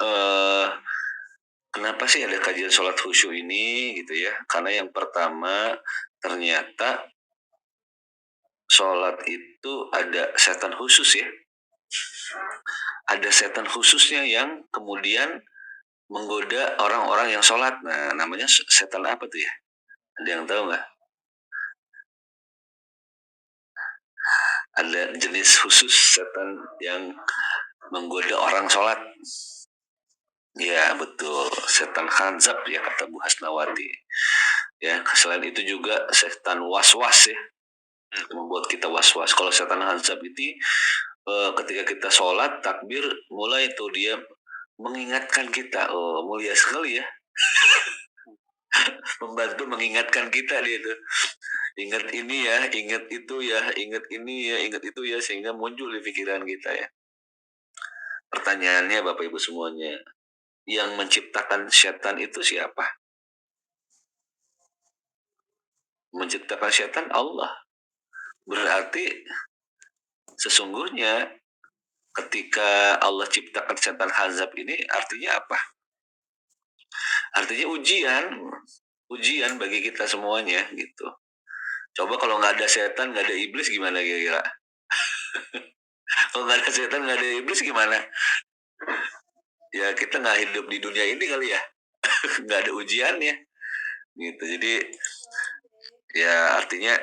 eh kenapa sih ada kajian sholat khusyuk ini gitu ya? Karena yang pertama ternyata sholat itu ada setan khusus ya. Ada setan khususnya yang kemudian menggoda orang-orang yang sholat. Nah, namanya setan apa tuh ya? Ada yang tahu nggak? Ada jenis khusus setan yang menggoda orang sholat. Ya betul, setan khanzab ya kata Bu Hasnawati. Ya, selain itu juga setan was-was ya, membuat kita was-was. Kalau setan khanzab itu ketika kita sholat takbir mulai itu dia mengingatkan kita. Oh, mulia sekali ya, membantu mengingatkan kita dia itu. Ingat ini ya, ingat itu ya, ingat ini ya, ingat itu ya, sehingga muncul di pikiran kita ya. Pertanyaannya Bapak Ibu semuanya, yang menciptakan setan itu siapa? Menciptakan setan Allah. Berarti sesungguhnya ketika Allah ciptakan setan hazab ini artinya apa? Artinya ujian, ujian bagi kita semuanya gitu. Coba kalau nggak ada setan, nggak ada iblis gimana kira-kira? Kalau nggak ada setan, nggak ada iblis gimana? Ya kita nggak hidup di dunia ini kali ya, nggak ada ujiannya gitu. Jadi ya artinya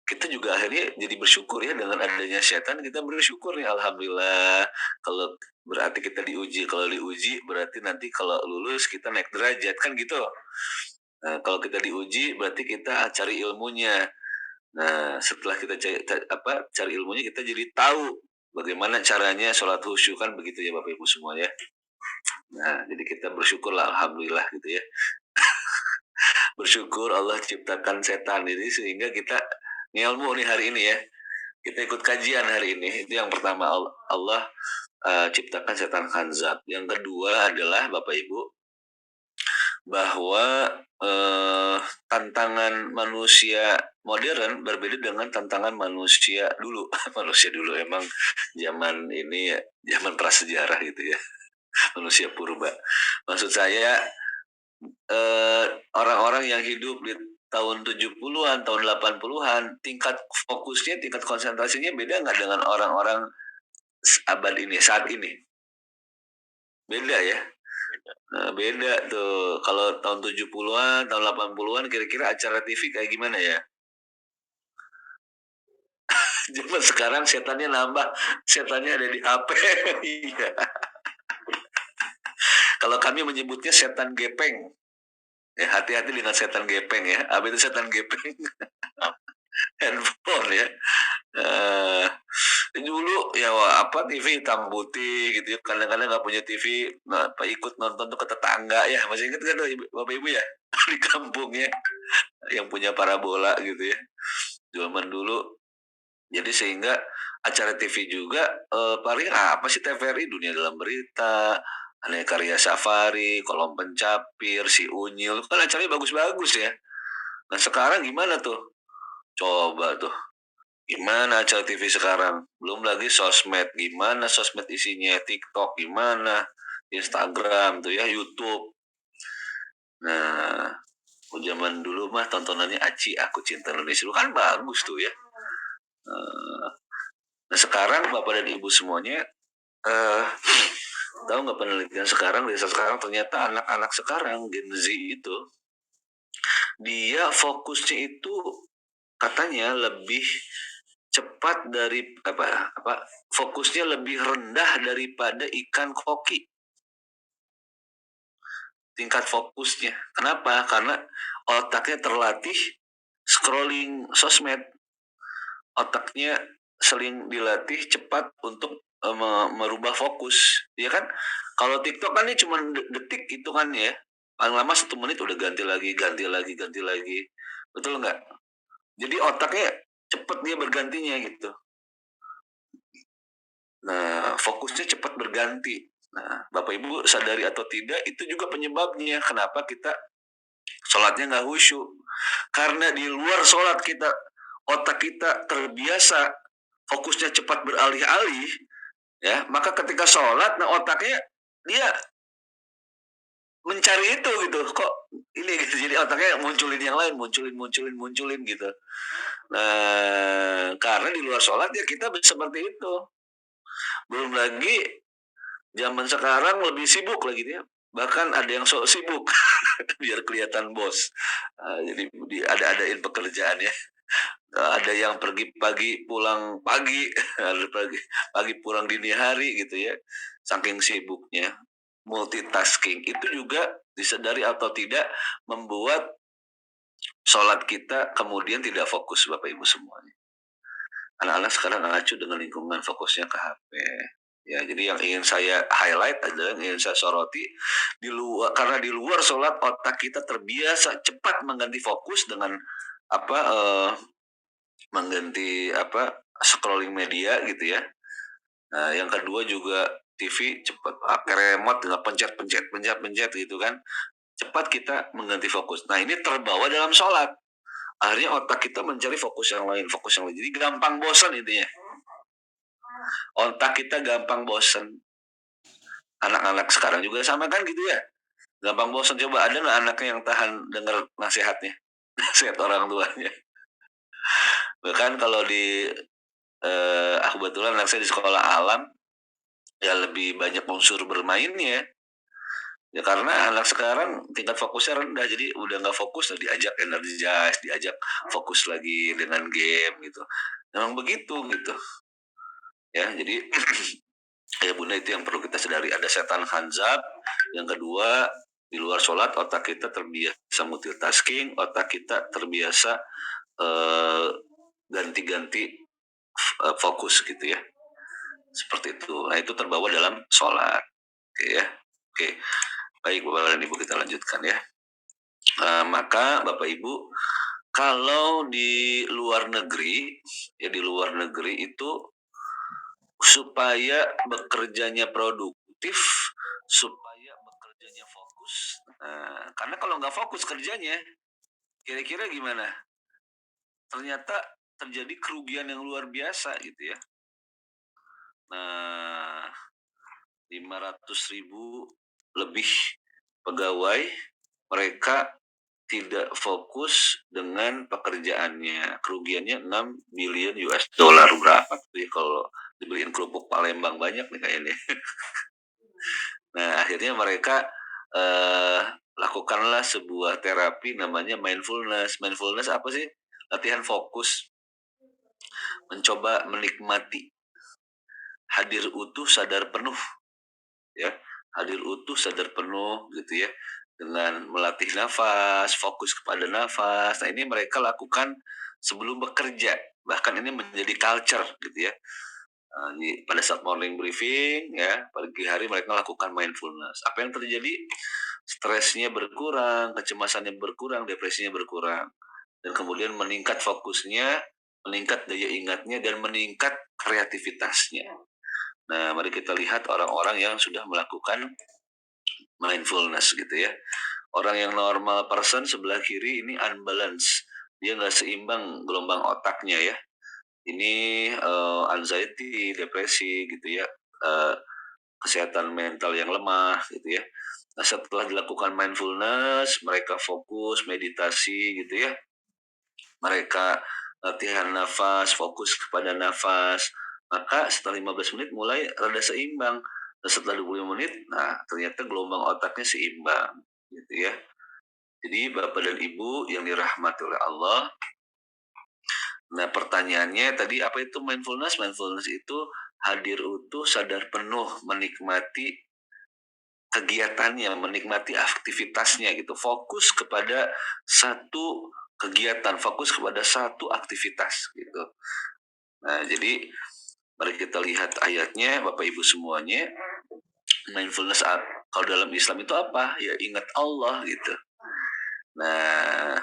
kita juga akhirnya jadi bersyukur ya dengan adanya setan, kita bersyukur nih alhamdulillah. Kalau berarti kita diuji, kalau diuji berarti nanti kalau lulus kita naik derajat kan gitu. Nah, kalau kita diuji berarti kita cari ilmunya. Nah, setelah kita cari ilmunya kita jadi tahu bagaimana caranya sholat khusyuk kan begitu ya Bapak Ibu semua ya. Nah, jadi kita bersyukur lah alhamdulillah gitu ya. Bersyukur Allah ciptakan setan ini sehingga kita ngilmu nih hari ini ya. Kita ikut kajian hari ini. Itu yang pertama, Allah ciptakan setan khanzab. Yang kedua adalah Bapak Ibu bahwa tantangan manusia modern berbeda dengan tantangan manusia dulu. Manusia dulu emang zaman ini ya, zaman prasejarah gitu ya. Manusia purba. Maksud saya eh, orang-orang yang hidup di tahun 70-an, tahun 80-an, tingkat fokusnya, tingkat konsentrasinya beda nggak dengan orang-orang abad ini, saat ini? Beda ya? Nah, beda tuh. Kalau tahun 70-an, tahun 80-an, kira-kira acara TV kayak gimana ya? Zaman sekarang setannya nambah, setannya ada di HP. Iya. Kalau kami menyebutnya setan gepeng. Ya, hati-hati dengan setan gepeng ya. Apa itu setan gepeng? Handphone ya. Uh, dulu ya apa TV hitam putih gitu ya, kadang-kadang nggak punya TV, nah, apa ikut nonton tuh ke tetangga ya, masih inget kan Bapak Ibu ya? Di kampungnya yang punya parabola gitu ya zaman dulu. Jadi sehingga acara TV juga paling apa sih, TVRI Dunia Dalam Berita, Aneka Karya Safari, Kolom Pencapir, Si Unyil, kan acaranya bagus-bagus ya. Nah sekarang gimana tuh? Coba tuh, gimana acara TV sekarang? Belum lagi sosmed, gimana sosmed isinya? TikTok gimana? Instagram tuh ya, YouTube. Nah, zaman dulu mah tontonannya Aci, Aku Cinta Indonesia, lu kan bagus tuh ya. Nah sekarang Bapak dan Ibu semuanya, eh tahu nggak penelitian sekarang, desa sekarang ternyata anak-anak sekarang Gen Z itu dia fokusnya itu katanya lebih cepat dari apa fokusnya lebih rendah daripada ikan koki, tingkat fokusnya. Kenapa? Karena otaknya terlatih scrolling sosmed, otaknya sering dilatih cepat untuk merubah fokus, ya kan? Kalau TikTok kan ini cuma detik itu kan ya, paling lama 1 menit udah ganti lagi, ganti lagi, ganti lagi, betul nggak? Jadi otaknya cepet dia bergantinya gitu. Nah, fokusnya cepat berganti. Nah, Bapak Ibu sadari atau tidak, itu juga penyebabnya kenapa kita sholatnya nggak khusyuk. Karena di luar sholat kita, otak kita terbiasa fokusnya cepat beralih-alih, ya, maka ketika sholat, nah otaknya dia mencari itu gitu, kok ini gitu, jadi otaknya munculin yang lain, munculin gitu. Nah, karena di luar sholat ya kita seperti itu. Belum lagi zaman sekarang lebih sibuk lagi dia. Bahkan ada yang sok sibuk biar kelihatan bos. Jadi ada-adain pekerjaannya. Ada yang pergi pagi pulang pagi, ada pagi pulang dini hari gitu ya. Saking sibuknya. Multitasking itu juga disadari atau tidak membuat sholat kita kemudian tidak fokus Bapak Ibu semuanya. Anak-anak sekarang acuh dengan lingkungan fokusnya ke HP. Ya, jadi yang ingin saya highlight adalah yang ingin saya soroti di luar, karena di luar sholat otak kita terbiasa cepat mengganti fokus dengan apa mengganti scrolling media gitu ya. Nah, yang kedua juga TV cepat pakai remote nggak pencet gitu kan. Cepat kita mengganti fokus. Nah, ini terbawa dalam sholat. Akhirnya otak kita mencari fokus yang lain. Jadi gampang bosan intinya. Otak kita gampang bosan. Anak-anak sekarang juga sama kan gitu ya. Gampang bosan. Coba ada nggak anaknya yang tahan dengar nasihatnya? Nasihat orang tuanya. Bahkan kalau di aku kebetulan anak saya di sekolah alam, ya lebih banyak unsur bermainnya. Ya karena anak sekarang tingkat fokusnya rendah, jadi udah nggak fokus, diajak energize, diajak fokus lagi dengan game gitu. Memang begitu gitu. Ya, jadi ya Bunda itu yang perlu kita sadari, ada setan hanzab. Yang kedua, di luar sholat otak kita terbiasa multitasking, otak kita terbiasa ganti-ganti fokus gitu ya. Seperti itu. Nah, itu terbawa dalam sholat. Oke ya. Oke. Baik Bapak dan Ibu, kita lanjutkan ya. Maka Bapak Ibu, kalau di luar negeri, ya di luar negeri itu supaya bekerjanya produktif, supaya bekerjanya fokus. Nah, karena kalau nggak fokus kerjanya, kira-kira gimana? Ternyata terjadi kerugian yang luar biasa gitu ya. Nah, 500.000 lebih pegawai, mereka tidak fokus dengan pekerjaannya. Kerugiannya 6 billion US dollar, berapa tuh ya kalau dibeliin kerupuk Palembang banyak nih kayaknya. Nah, akhirnya mereka lakukanlah sebuah terapi namanya mindfulness. Mindfulness apa sih? Latihan fokus, mencoba menikmati, hadir utuh sadar penuh ya. Hadir utuh sadar penuh gitu ya, dengan melatih nafas, fokus kepada nafas. Nah, ini mereka lakukan sebelum bekerja, bahkan ini menjadi culture gitu ya. Pada saat morning briefing ya, pagi hari mereka lakukan mindfulness. Apa yang terjadi? Stresnya berkurang, kecemasannya berkurang, depresinya berkurang, dan kemudian meningkat fokusnya, meningkat daya ingatnya, dan meningkat kreativitasnya. Nah, mari kita lihat orang-orang yang sudah melakukan mindfulness gitu ya. Orang yang normal person sebelah kiri ini unbalance, dia nggak seimbang gelombang otaknya ya. Ini anxiety, depresi gitu ya, kesehatan mental yang lemah gitu ya. Nah, setelah dilakukan mindfulness, mereka fokus meditasi gitu ya. Mereka latihan nafas, fokus kepada nafas. Maka setelah 15 menit mulai rada seimbang. Dan setelah 20 menit, nah ternyata gelombang otaknya seimbang gitu ya. Jadi Bapak dan Ibu yang dirahmati oleh Allah, nah pertanyaannya tadi apa itu mindfulness? Mindfulness itu hadir utuh, sadar penuh, menikmati kegiatannya, menikmati aktivitasnya gitu. Fokus kepada satu kegiatan, fokus kepada satu aktivitas gitu. Nah, jadi mari kita lihat ayatnya Bapak Ibu semuanya. Mindfulness kalau dalam Islam itu apa? Ya ingat Allah gitu. Nah,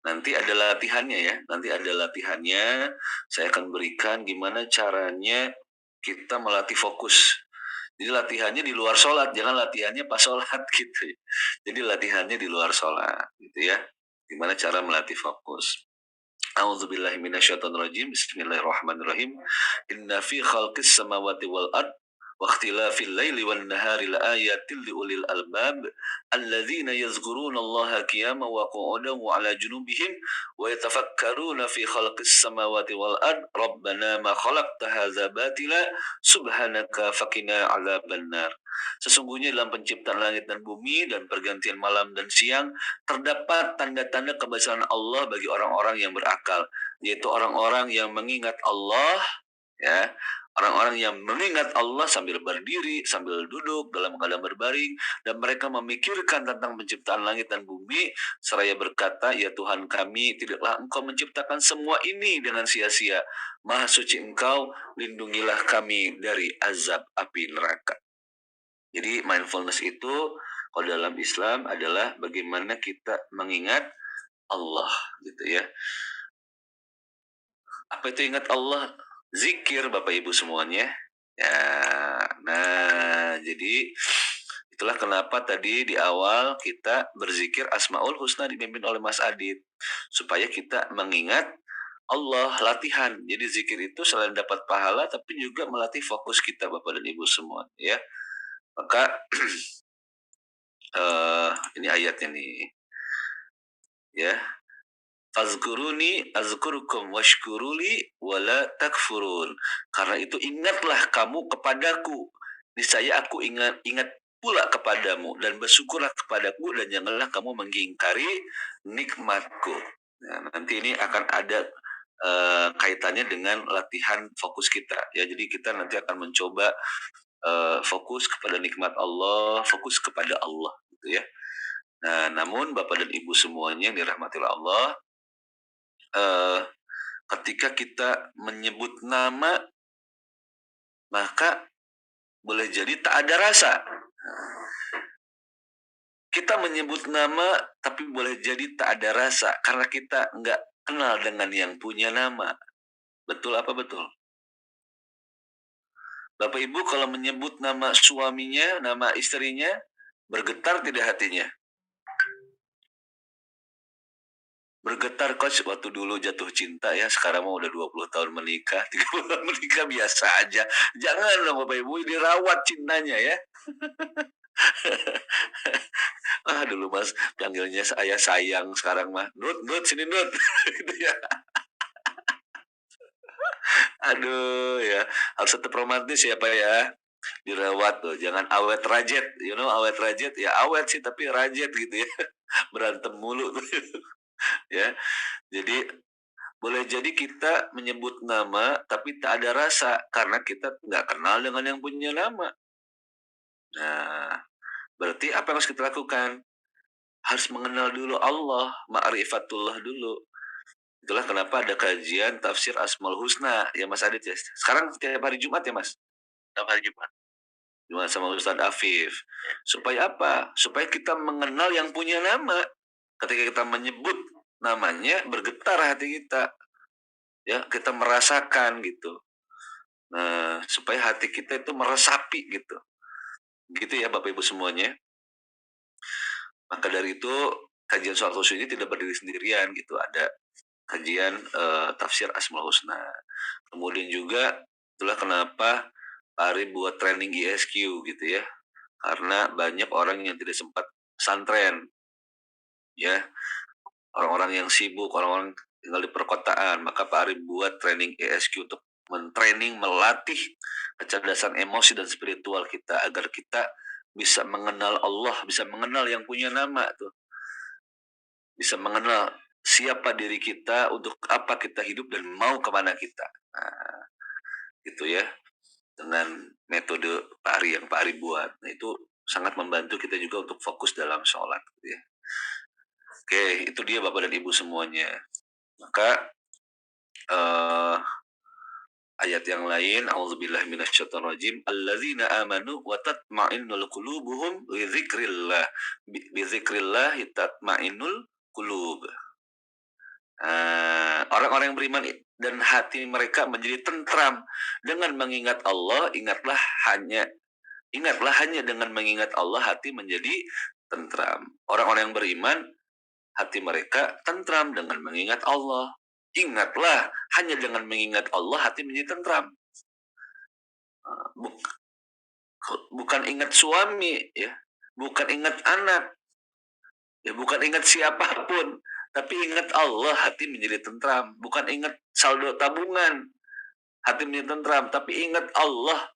nanti ada latihannya ya. Nanti ada latihannya. Saya akan berikan gimana caranya kita melatih fokus. Jadi latihannya di luar sholat, jangan latihannya pas sholat gitu. Jadi latihannya di luar sholat gitu ya. Gimana cara melatih fokus? A'udzubillahi minasyaitonirrajim. Bismillahirrahmanirrahim. Inna fi khalqis samawati wal ard واختلاف الليل والنهار لآيات لأولي الألباب الذين يذكرون الله قياما وقعودا وعلى جنوبهم ويتفكرون في خلق السماوات والأرض ربنا ما خلقت هذا باطلا سبحانك فقنا عذاب النار. Sesungguhnya dalam penciptaan langit dan bumi dan pergantian malam dan siang terdapat tanda-tanda kebesaran Allah bagi orang-orang yang berakal, yaitu orang-orang yang mengingat Allah, ya, orang-orang yang mengingat Allah sambil berdiri, sambil duduk, dalam keadaan berbaring, dan mereka memikirkan tentang penciptaan langit dan bumi, seraya berkata, ya Tuhan kami, tidaklah Engkau menciptakan semua ini dengan sia-sia. Maha suci Engkau, lindungilah kami dari azab api neraka. Jadi mindfulness itu kalau dalam Islam adalah bagaimana kita mengingat Allah, gitu ya. Apa itu ingat Allah? Zikir, Bapak Ibu semuanya. Ya, nah jadi itulah kenapa tadi di awal kita berzikir Asmaul Husna dipimpin oleh Mas Adit, supaya kita mengingat Allah, latihan. Jadi zikir itu selain dapat pahala tapi juga melatih fokus kita, Bapak dan Ibu semua, ya. Maka ini ayatnya nih, ya. Fazkuruni azkurukum washkuruli wala takfurun. Karena itu ingatlah kamu kepadaku, niscaya aku ingat pula kepadamu, dan bersyukurlah kepadaku, dan janganlah kamu mengingkari nikmatku. Nah, nanti ini akan ada kaitannya dengan latihan fokus kita, ya. Jadi kita nanti akan mencoba fokus kepada nikmat Allah, fokus kepada Allah, gitu ya. Nah, namun Bapak dan Ibu semuanya yang dirahmati Allah, ketika kita menyebut nama, maka boleh jadi tak ada rasa. Kita menyebut nama, tapi boleh jadi tak ada rasa, karena kita nggak kenal dengan yang punya nama. Betul apa betul? Bapak Ibu kalau menyebut nama suaminya, nama istrinya, bergetar tidak hatinya? Bergetar, Coach, waktu dulu jatuh cinta, ya. Sekarang mau udah 20 tahun menikah, 30 tahun menikah, biasa aja. Jangan dong Bapak Ibu, dirawat cintanya, ya. Dulu Mas panggilnya ayah sayang, sekarang mah Nut sini Nut. Gitu ya. Aduh, ya, harus tetap romantis ya Pak ya. Dirawat tuh, jangan awet rajet. You know awet rajet? Ya awet sih tapi rajet gitu ya. Berantem mulu tuh. Ya. Jadi boleh jadi kita menyebut nama tapi tak ada rasa karena kita nggak kenal dengan yang punya nama. Nah, berarti apa yang harus kita lakukan? Harus mengenal dulu Allah, ma'rifatullah dulu. Itulah kenapa ada kajian tafsir Asmaul Husna, ya Mas Adit ya. Sekarang setiap hari Jumat ya Mas? Setiap hari Jumat. Jumat sama Ustadz Afif. Supaya apa? Supaya kita mengenal yang punya nama. Ketika kita menyebut namanya, bergetar hati kita. Ya, kita merasakan gitu. Nah, supaya hati kita itu meresapi gitu. Gitu ya Bapak Ibu semuanya. Maka dari itu kajian soal khusus ini tidak berdiri sendirian gitu. Ada kajian tafsir Asmaul Husna. Kemudian juga itulah kenapa Pak Ari buat training ISQ gitu ya. Karena banyak orang yang tidak sempat santren, ya. Orang-orang yang sibuk, orang-orang tinggal di perkotaan, maka Pak Ari buat training ISQ untuk mentraining, melatih kecerdasan emosi dan spiritual kita agar kita bisa mengenal Allah, bisa mengenal yang punya nama tuh. Bisa mengenal siapa diri kita, untuk apa kita hidup, dan mau kemana kita. Nah, itu ya, dengan metode Pak Ari yang Pak Ari buat. Nah, itu sangat membantu kita juga untuk fokus dalam sholat. Gitu ya. Oke, itu dia Bapak dan Ibu semuanya. Maka ayat yang lain, auzubillahi minasyaitonirrajim, alladzina amanu wa tatma'innul qulubuhum bi dzikrillah, bi dzikrillah tatma'innul qulub. Orang-orang yang beriman dan hati mereka menjadi tentram dengan mengingat Allah. Ingatlah hanya dengan mengingat Allah hati menjadi tentram. Orang-orang yang beriman hati mereka tentram dengan mengingat Allah. Ingatlah hanya dengan mengingat Allah hati menjadi tentram. bukan ingat suami ya, bukan ingat anak, ya bukan ingat siapapun, tapi ingat Allah, hati menjadi tentram. Bukan ingat saldo tabungan, hati menjadi tentram, tapi ingat Allah,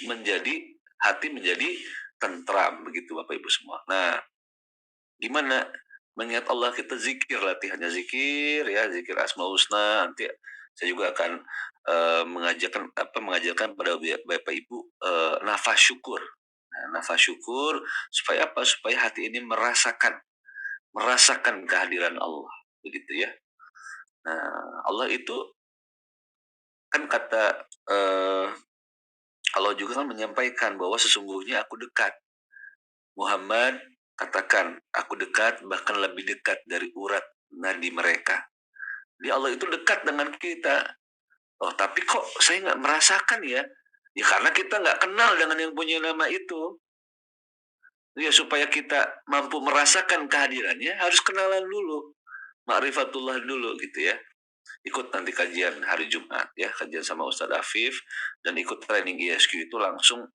menjadi hati menjadi tentram. Begitu Bapak Ibu semua. Nah, gimana mengingat Allah? Kita zikir, latihannya zikir ya, zikir Asmaul Husna. Nanti saya juga akan mengajarkan pada Bapak Ibu nafas syukur. Nah, nafas syukur supaya apa? Supaya hati ini merasakan kehadiran Allah, begitu ya. Nah, Allah itu kan kata Allah juga kan menyampaikan bahwa sesungguhnya aku dekat. Muhammad katakan, aku dekat, bahkan lebih dekat dari urat nadi mereka. Jadi Allah itu dekat dengan kita. Oh, tapi kok saya nggak merasakan ya? Ya karena kita nggak kenal dengan yang punya nama itu. Ya supaya kita mampu merasakan kehadirannya harus kenalan dulu, ma'rifatullah dulu gitu ya. Ikut nanti kajian hari Jumat ya, kajian sama Ustadz Afif, dan ikut training ISQ itu langsung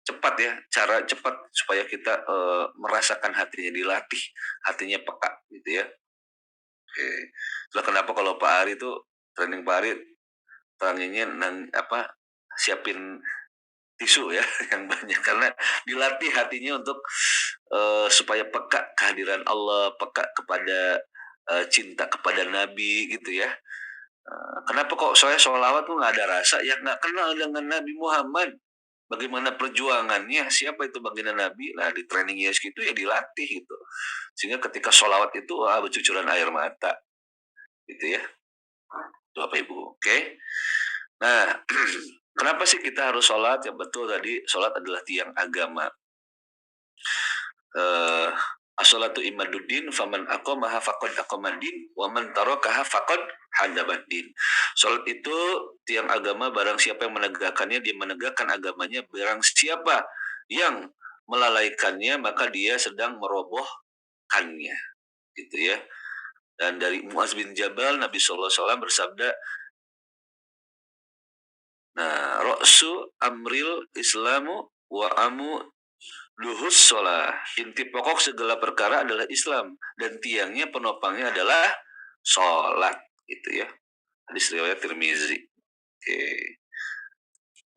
cepat ya, cara cepat supaya kita merasakan hatinya, dilatih hatinya peka gitu ya. Oke. Itulah kenapa kalau Pak Ari itu training Pak Ari teranginnya siapin tisu ya yang banyak, karena dilatih hatinya untuk supaya peka kehadiran Allah, peka kepada cinta kepada Nabi gitu ya. Kenapa kok saya sholawat tuh nggak ada rasa? Ya nggak kenal dengan Nabi Muhammad. Bagaimana perjuangannya, siapa itu baginda Nabi. Nah, di training ISQ itu ya dilatih gitu, sehingga ketika sholawat itu bercucuran air mata gitu ya. Itu apa Ibu? Oke. Nah, kenapa sih kita harus sholat? Ya betul, tadi sholat adalah tiang agama. As-sholatu imaduddin faman aqamaha faqad aqamaddin wa man tarakaha faqad hadabaddin. Salat itu tiang agama, barang siapa yang menegakkannya dia menegakkan agamanya, barang siapa yang melalaikannya maka dia sedang merobohkannya gitu ya. Dan dari Muaz bin Jabal, Nabi sallallahu alaihi wasallam bersabda, nah, ra'su amril islamu wa amu luhus sholah. Inti pokok segala perkara adalah Islam, dan tiangnya penopangnya adalah sholat gitu ya. Hadis riwayat Tirmizi. Oke.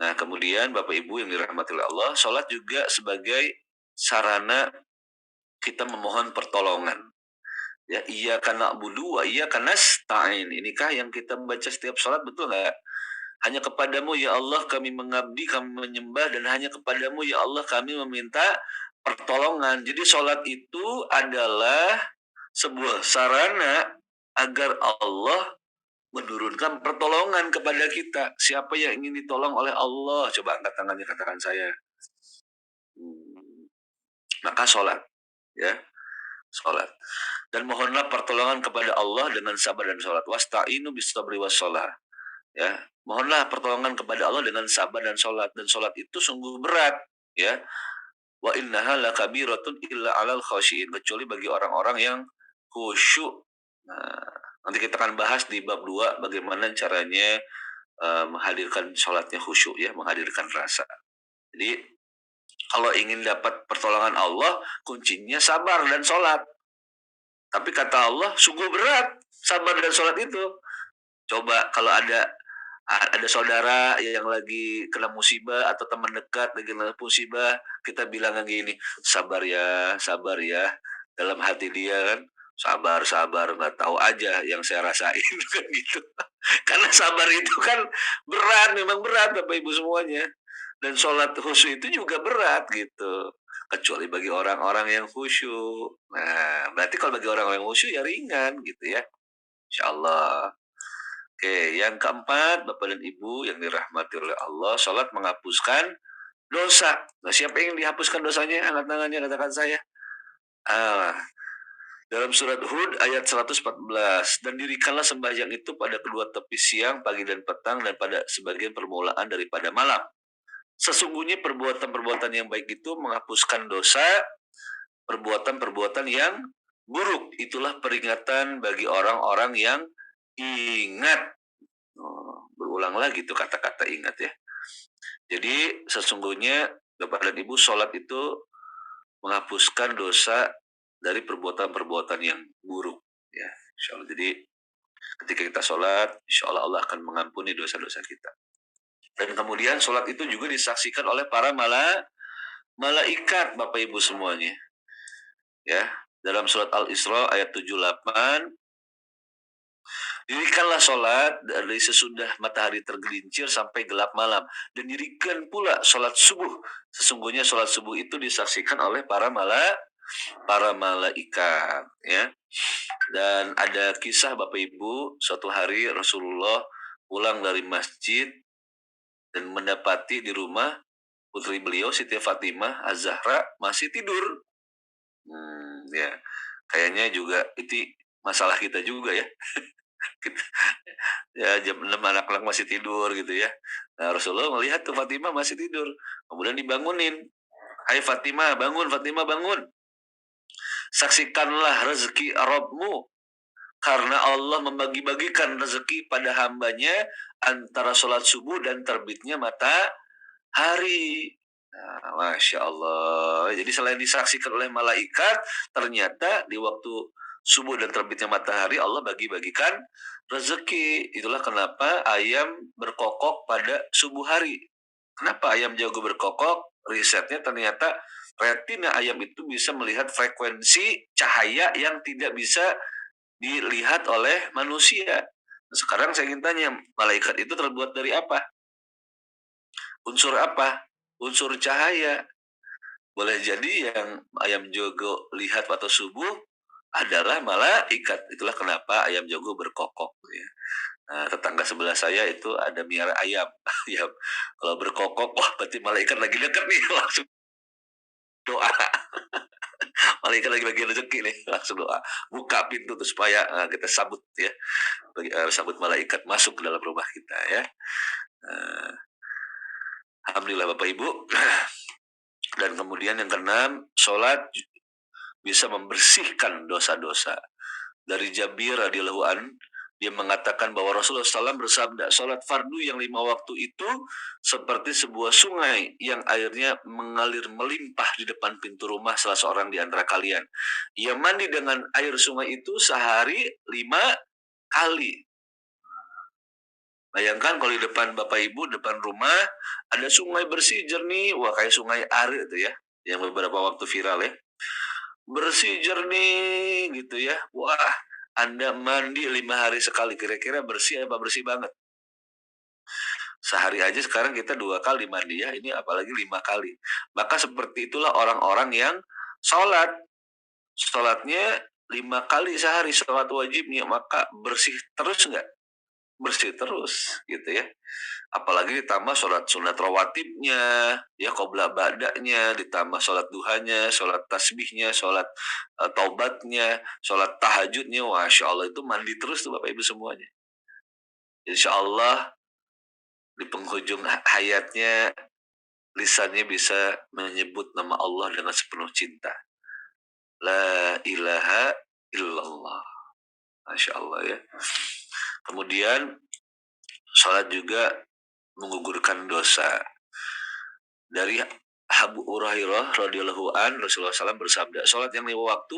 Nah, kemudian Bapak Ibu yang dirahmati oleh Allah, sholat juga sebagai sarana kita memohon pertolongan. Ya, iya karena budu, iya karena nasta'in. Inikah yang kita membaca setiap sholat, betul nggak? Hanya kepadamu ya Allah kami mengabdi, kami menyembah, dan hanya kepadamu ya Allah kami meminta pertolongan. Jadi sholat itu adalah sebuah sarana agar Allah menurunkan pertolongan kepada kita. Siapa yang ingin ditolong oleh Allah? Coba angkat tangannya, katakan saya. Maka sholat, ya, sholat. Dan mohonlah pertolongan kepada Allah dengan sabar dan sholat. Wasta'inu bis-sabri was-sholah. Ya, mohonlah pertolongan kepada Allah dengan sabar dan sholat. Dan sholat itu sungguh berat, ya. Wa innaha lakabiratun illa 'alal khashiin, kecuali bagi orang-orang yang khusyuk. Nah, nanti kita akan bahas di bab 2 bagaimana caranya menghadirkan sholatnya khusyuk ya, menghadirkan rasa. Jadi kalau ingin dapat pertolongan Allah, kuncinya sabar dan sholat. Tapi kata Allah, sungguh berat sabar dan sholat itu. Coba kalau ada saudara yang lagi kena musibah, atau teman dekat lagi kena musibah, kita bilang gini, sabar ya. Dalam hati dia kan, sabar, nggak tahu aja yang saya rasain kan gitu. Karena sabar itu kan berat, memang berat Bapak Ibu semuanya. Dan sholat khusyuk itu juga berat gitu. Kecuali bagi orang-orang yang khusyuk. Nah, berarti kalau bagi orang-orang yang khusyuk ya ringan gitu ya. Insya Allah. Oke, yang keempat, Bapak dan Ibu yang dirahmati oleh Allah, sholat menghapuskan dosa. Nah, siapa yang dihapuskan dosanya? Angkat tangannya, katakan saya. Ah, dalam surat Hud ayat 114, dan dirikanlah sembahyang itu pada kedua tepi siang, pagi dan petang, dan pada sebagian permulaan daripada malam. Sesungguhnya perbuatan-perbuatan yang baik itu menghapuskan dosa, perbuatan-perbuatan yang buruk itulah peringatan bagi orang-orang yang ingat. Berulang lagi tuh kata-kata ingat ya. Jadi sesungguhnya Bapak dan Ibu, sholat itu menghapuskan dosa dari perbuatan-perbuatan yang buruk. Ya, insya Allah. Jadi ketika kita sholat, insya Allah Allah akan mengampuni dosa-dosa kita. Dan kemudian sholat itu juga disaksikan oleh para malaikat, Bapak Ibu semuanya. Ya, dalam surat Al-Isra ayat 78, dirikanlah sholat dari sesudah matahari tergelincir sampai gelap malam, dan dirikan pula sholat subuh. Sesungguhnya sholat subuh itu disaksikan oleh para malaikat. Ya, dan ada kisah, Bapak Ibu, suatu hari Rasulullah pulang dari masjid dan mendapati di rumah putri beliau Siti Fatimah Az-Zahra masih tidur. Ya, kayaknya juga itu masalah kita juga ya. Ya, jam 6 anak-anak masih tidur gitu ya. Nah, Rasulullah melihat tuh Fatimah masih tidur. Kemudian dibangunin. Hai Fatimah, bangun, Fatimah bangun. Saksikanlah rezeki Rabbmu, karena Allah membagi-bagikan rezeki pada hambanya antara sholat subuh dan terbitnya matahari. Nah, Masya Allah. Jadi selain disaksikan oleh malaikat, ternyata di waktu subuh dan terbitnya matahari Allah bagi-bagikan rezeki. Itulah kenapa ayam berkokok pada subuh hari. Kenapa ayam jago berkokok? Risetnya ternyata retina ayam itu bisa melihat frekuensi cahaya yang tidak bisa dilihat oleh manusia. Sekarang saya ingin tanya, malaikat itu terbuat dari apa? Unsur apa? Unsur cahaya. Boleh jadi yang ayam jago lihat waktu subuh adalah malaikat. Itulah kenapa ayam jago berkokok. Ya. Nah, tetangga sebelah saya itu ada miara ayam. Ayam kalau berkokok, wah berarti malaikat lagi dekat nih, langsung doa. Malaikat lagi bagi rezeki nih, langsung doa. Buka pintu tuh supaya kita sambut ya, sambut malaikat masuk ke dalam rumah kita ya. Uh, Alhamdulillah Bapak Ibu. Dan kemudian yang keenam, sholat bisa membersihkan dosa-dosa. Dari Jabir radhiyallahu an, dia mengatakan bahwa Rasulullah SAW bersabda, sholat fardu yang 5 waktu itu seperti sebuah sungai yang airnya mengalir melimpah di depan pintu rumah salah seorang di antara kalian. Ia mandi dengan air sungai itu sehari 5 kali. Bayangkan kalau di depan Bapak Ibu, depan rumah ada sungai bersih jernih, wah kayak sungai Are itu ya, yang beberapa waktu viral ya. Bersih jernih gitu ya. Wah, Anda mandi 5 hari sekali, kira-kira bersih apa bersih banget? Sehari aja sekarang kita 2 kali mandi ya, ini apalagi 5 kali. Maka seperti itulah orang-orang yang sholatnya 5 kali sehari, sholat wajibnya, maka bersih terus nggak? Bersih terus gitu ya. Apalagi ditambah sholat sunat rawatibnya, ya qobla ba'danya, ditambah sholat duhanya, sholat tasbihnya, sholat taubatnya, sholat tahajudnya, Masya Allah itu mandi terus tuh Bapak Ibu semuanya. Insya Allah di penghujung hayatnya lisannya bisa menyebut nama Allah dengan sepenuh cinta. La ilaha illallah. Masya Allah ya. Kemudian sholat juga menggugurkan dosa. Dari Abu Hurairah radhiyallahu an, Rasulullah SAW bersabda, sholat yang 5 waktu,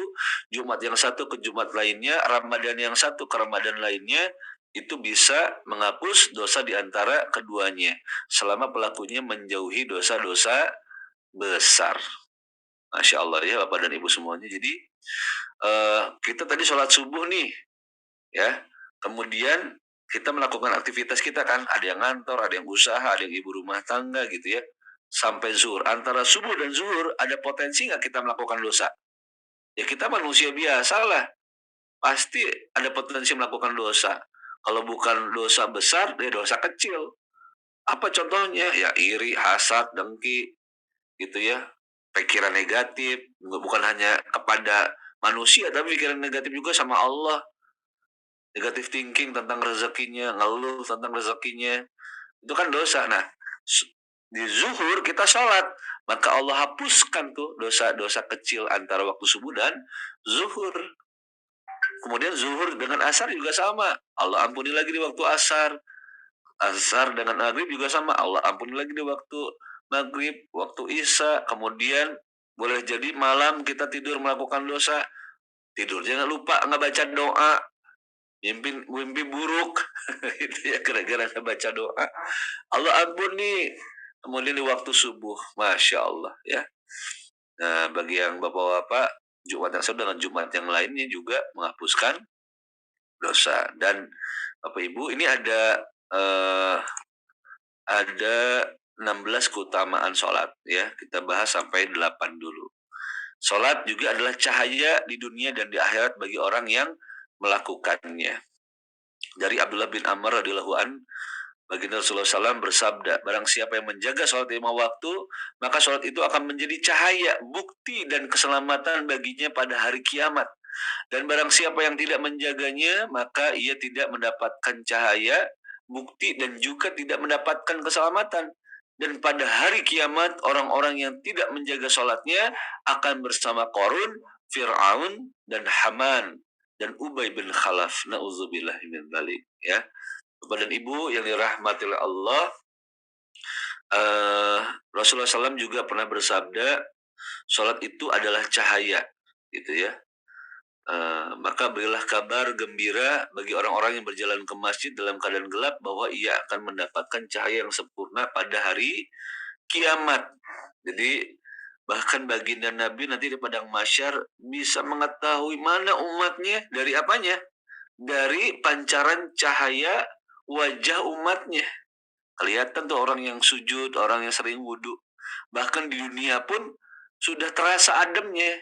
Jumat yang satu ke Jumat lainnya, Ramadan yang satu ke Ramadan lainnya, itu bisa menghapus dosa di antara keduanya selama pelakunya menjauhi dosa-dosa besar. Masya Allah ya Bapak dan Ibu semuanya. Jadi kita tadi sholat subuh nih ya, kemudian kita melakukan aktivitas kita kan, ada yang ngantor, ada yang usaha, ada yang ibu rumah tangga gitu ya, sampai zuhur. Antara subuh dan zuhur ada potensi nggak kita melakukan dosa? Ya kita manusia biasa lah, pasti ada potensi melakukan dosa. Kalau bukan dosa besar, ya dosa kecil. Apa contohnya? Ya iri, hasad, dengki, gitu ya. Pikiran negatif, bukan hanya kepada manusia, tapi pikiran negatif juga sama Allah. Negatif thinking tentang rezekinya, ngeluh tentang rezekinya, itu kan dosa. Nah, di zuhur kita sholat, maka Allah hapuskan tuh dosa-dosa kecil antara waktu subuh dan zuhur. Kemudian zuhur dengan asar juga sama, Allah ampuni lagi di waktu asar. Asar dengan maghrib juga sama, Allah ampuni lagi di waktu maghrib, waktu isya, kemudian boleh jadi malam kita tidur melakukan dosa, tidur jangan lupa nggak baca doa, mimpi buruk, itu ya gara-gara nggak baca doa, Allah ampuni. Kemudian di waktu subuh, masya Allah ya. Nah, bagi yang bapak-bapak, Jumat yang satu dengan Jumat yang lainnya juga menghapuskan dosa. Dan Bapak Ibu, ini eh, ada 16 keutamaan sholat ya. Kita bahas sampai 8 dulu. Sholat juga adalah cahaya di dunia dan di akhirat bagi orang yang melakukannya. Dari Abdullah bin Amr radhiyallahu an, baginda Rasulullah SAW bersabda, barang siapa yang menjaga sholat 5 waktu, maka sholat itu akan menjadi cahaya, bukti dan keselamatan baginya pada hari kiamat. Dan barang siapa yang tidak menjaganya, maka ia tidak mendapatkan cahaya, bukti, dan juga tidak mendapatkan keselamatan. Dan pada hari kiamat, orang-orang yang tidak menjaga sholatnya akan bersama Qarun, Fir'aun, dan Haman, dan Ubay bin Khalaf. Na'udzubillah min dzalik. Ya. Bapak dan Ibu yang dirahmati oleh Allah, Rasulullah SAW juga pernah bersabda, sholat itu adalah cahaya, gitu ya. Maka berilah kabar gembira bagi orang-orang yang berjalan ke masjid dalam keadaan gelap bahwa ia akan mendapatkan cahaya yang sempurna pada hari kiamat. Jadi bahkan baginda Nabi nanti di padang mahsyar bisa mengetahui mana umatnya dari apanya? Dari pancaran cahaya wajah umatnya. Kelihatan tuh orang yang sujud, orang yang sering wudhu. Bahkan di dunia pun sudah terasa ademnya.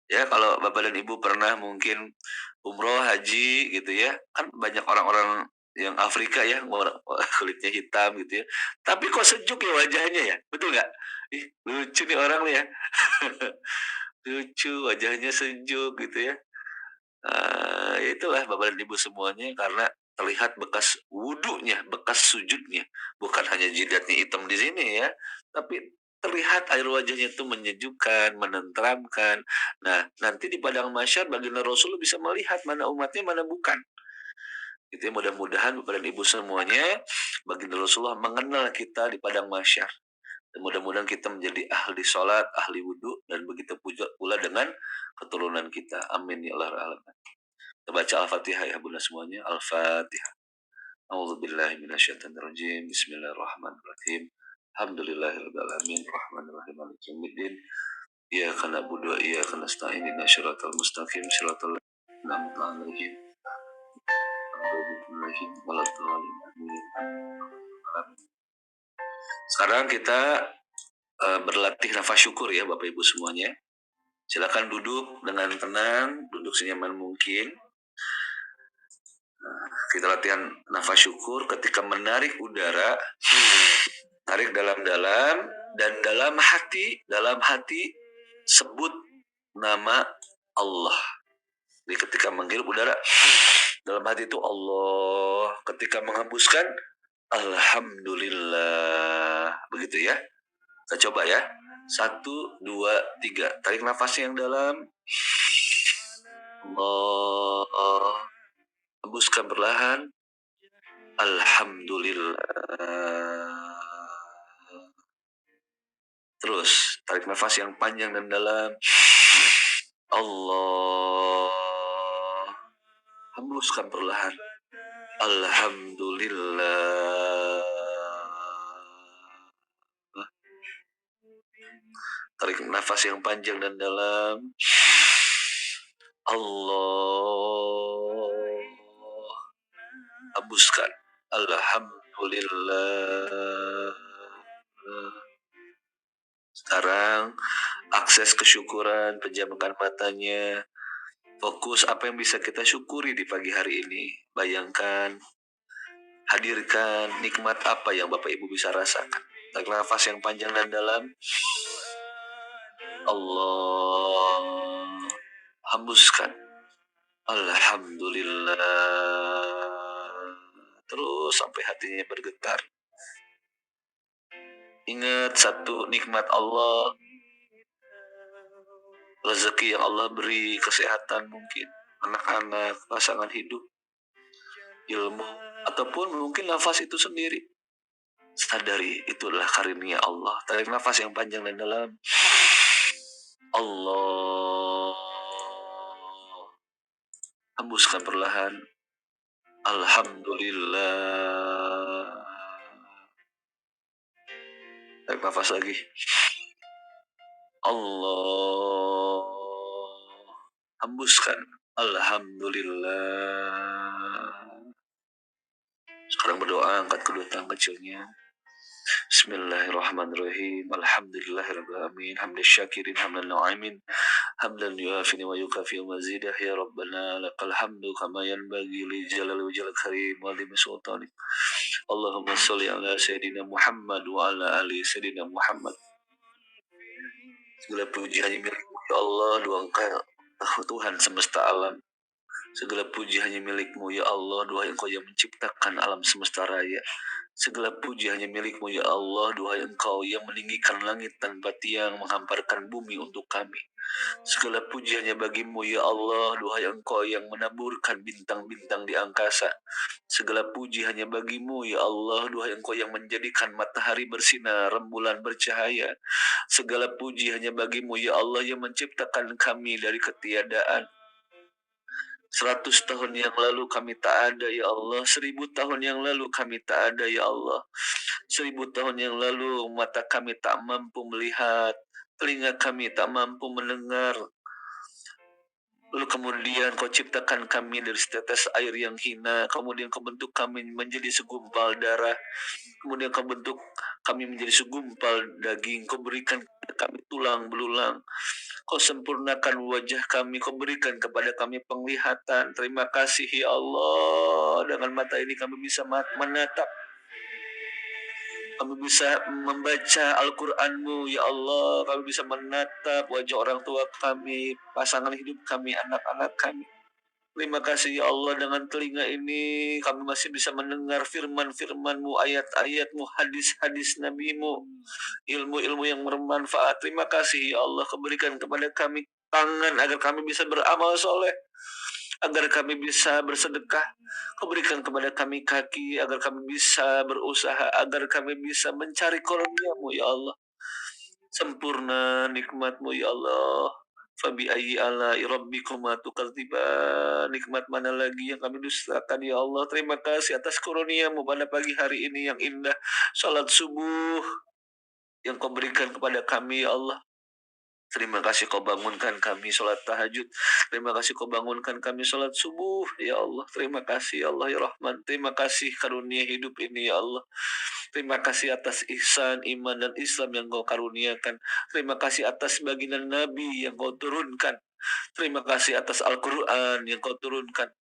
Ya, kalau Bapak dan Ibu pernah mungkin umroh, haji gitu ya, kan banyak orang-orang yang Afrika ya, kulitnya hitam gitu ya. Tapi kok sejuk ya wajahnya ya, betul nggak? Ih, lucu nih orang nih ya. Lucu, wajahnya sejuk gitu ya. Itulah Bapak dan Ibu semuanya karena terlihat bekas wudhunya, bekas sujudnya. Bukan hanya jidatnya hitam di sini ya, tapi terlihat air wajahnya itu menyejukkan, menenteramkan. Nah, nanti di padang mahsyar baginda Rasul bisa melihat mana umatnya, mana bukan. Gitu ya, mudah-mudahan Bapak dan Ibu semuanya, baginda Rasulullah mengenal kita di padang mahsyar. Dan mudah-mudahan kita menjadi ahli sholat, ahli wudhu, dan begitu pula dengan keturunan kita. Amin ya Allah alamin. Kita baca Al-Fatihah ya Bunda semuanya. Al-Fatihah. A'udzubillahi minasyaitonirrajim. Bismillahirrahmanirrahim. Alhamdulillahirabbil alamin. Rahmanirrahim. Maliki yaumiddin. Iyyaka na'budu wa iyyaka nasta'in. Ihdinas siratal mustaqim. Siratal ladzina an'amta 'alaihim. Sekarang kita berlatih nafas syukur ya Bapak Ibu semuanya. Silakan duduk dengan tenang, duduk senyaman mungkin. Kita latihan nafas syukur ketika menarik udara, tarik dalam-dalam, dan dalam hati sebut nama Allah. Jadi ketika menghirup udara, dalam hati itu Allah. Ketika menghembuskan, Alhamdulillah. Begitu ya. Kita coba ya. 1, 2, 3. Tarik nafas yang dalam. Allah. Hembuskan perlahan. Alhamdulillah. Terus tarik nafas yang panjang dan dalam. Allah. Hembuskan perlahan. Alhamdulillah. Tarik nafas yang panjang dan dalam. Allah. Hembuskan. Alhamdulillah. Sekarang akses kesyukuran, pejamkan matanya. Fokus apa yang bisa kita syukuri di pagi hari ini. Bayangkan, hadirkan nikmat apa yang Bapak Ibu bisa rasakan. Tarik nafas yang panjang dan dalam. Allah. Hembuskan. Alhamdulillah. Terus sampai hatinya bergetar. Ingat satu nikmat Allah, rezeki yang Allah beri, kesehatan mungkin, anak-anak, pasangan hidup, ilmu, ataupun mungkin nafas itu sendiri. Sadari itu adalah karunia Allah. Tarik nafas yang panjang dan dalam. Allah. Hembuskan perlahan. Alhamdulillah. Tarik nafas lagi. Allah. Hembuskan. Alhamdulillah. Sekarang berdoa, angkat kedua tangan kecilnya. Bismillahirrahmanirrahim. Alhamdulillahirabbil alamin. Hamdan syakirin, hamdan na'imin. Hamdan yuafini wa yukafi mazidah. Ya Rabbana lakal hamdu kama yanbaghi li jalali wajhil karim wa li sultanik. Allahumma sholli ala sayyidina Muhammad wa ala ali sayyidina Muhammad. Segala puji hanya milik-Mu ya Allah, dua Engkau Tuhan semesta alam. Segala puji hanya milik-Mu ya Allah, duhai Engkau yang menciptakan alam semesta raya. Segala puji hanya milik-Mu ya Allah, duhai Engkau yang meninggikan langit tanpa tiang, menghamparkan bumi untuk kami. Segala puji hanya bagi-Mu ya Allah, duhai Engkau yang menaburkan bintang-bintang di angkasa. Segala puji hanya bagi-Mu ya Allah, duhai Engkau yang menjadikan matahari bersinar, rembulan bercahaya. Segala puji hanya bagi-Mu ya Allah yang menciptakan kami dari ketiadaan. 100 tahun yang lalu kami tak ada ya Allah. 1000 tahun yang lalu kami tak ada ya Allah. 1000 tahun yang lalu mata kami tak mampu melihat, telinga kami tak mampu mendengar. Lalu kemudian Kau ciptakan kami dari setetes air yang hina. Kemudian Kau bentuk kami menjadi segumpal darah. Kemudian Kau bentuk kami menjadi segumpal daging. Kau berikan kami tulang belulang. Kau sempurnakan wajah kami, Kau berikan kepada kami penglihatan. Terima kasih ya Allah. Dengan mata ini kami bisa menatap, kami bisa membaca Al-Quran-Mu ya Allah. Kami bisa menatap wajah orang tua kami, pasangan hidup kami, anak-anak kami. Terima kasih ya Allah, dengan telinga ini kami masih bisa mendengar firman-firman-Mu, ayat-ayat-Mu, hadis-hadis Nabi-Mu, ilmu-ilmu yang bermanfaat. Terima kasih ya Allah, Kau berikan kepada kami tangan agar kami bisa beramal soleh, agar kami bisa bersedekah. Kau berikan kepada kami kaki agar kami bisa berusaha, agar kami bisa mencari karunia-Mu ya Allah. Sempurna nikmat-Mu ya Allah. Fabi ayyi ala'i rabbikuma tukadziban. Nikmat mana lagi yang kami dustakan ya Allah. Terima kasih atas karunia-Mu pada pagi hari ini yang indah. Salat subuh yang Kau berikan kepada kami ya Allah. Terima kasih Kau bangunkan kami sholat tahajud. Terima kasih Kau bangunkan kami sholat subuh ya Allah. Terima kasih ya Allah ya Rahman. Terima kasih karunia hidup ini ya Allah. Terima kasih atas ihsan, iman, dan Islam yang Kau karuniakan. Terima kasih atas baginda Nabi yang Kau turunkan. Terima kasih atas Al-Quran yang Kau turunkan.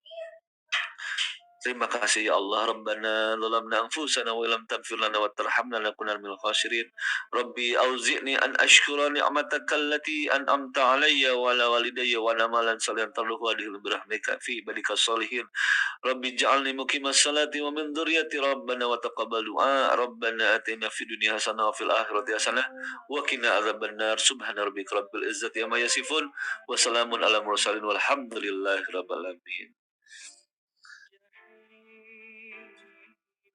Terima kasih ya Allah. Rabbana zalamna anfusana wa lam taghfir lana wa tarhamna lanakunanna minal khasirin. Rabbi auzi'ni an ashkura ni'mataka allati an'amta alayya wa ala walidayya wa ala malan salihan tarduhu wa adkhilni bi rahmatika fi ibadika sholihin. Rabbi ij'alni muqimas salati wa min dzurriyyati rabbana wa taqabbal du'a. Rabbana atina fid dunya hasanah wa fil akhirati hasanah wa qina adzabannar. Subhana rabbika rabbil izzati amma yasifun wa salamun alal mursalin walhamdulillahi rabbil alamin.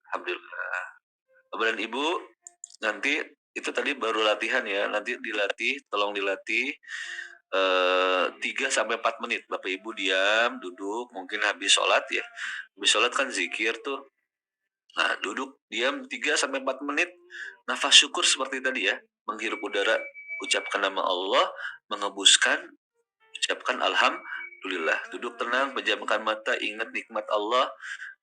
Alhamdulillah. Bapak dan Ibu, nanti itu tadi baru latihan ya. Nanti dilatih, tolong dilatih 3-4 menit. Bapak Ibu diam, duduk, mungkin habis sholat ya. Habis sholat kan zikir tuh. Nah, duduk, diam 3-4 menit. Nafas syukur seperti tadi ya. Menghirup udara, ucapkan nama Allah, menghembuskan, ucapkan alhamdulillah. Duduk tenang, pejamkan mata, ingat nikmat Allah.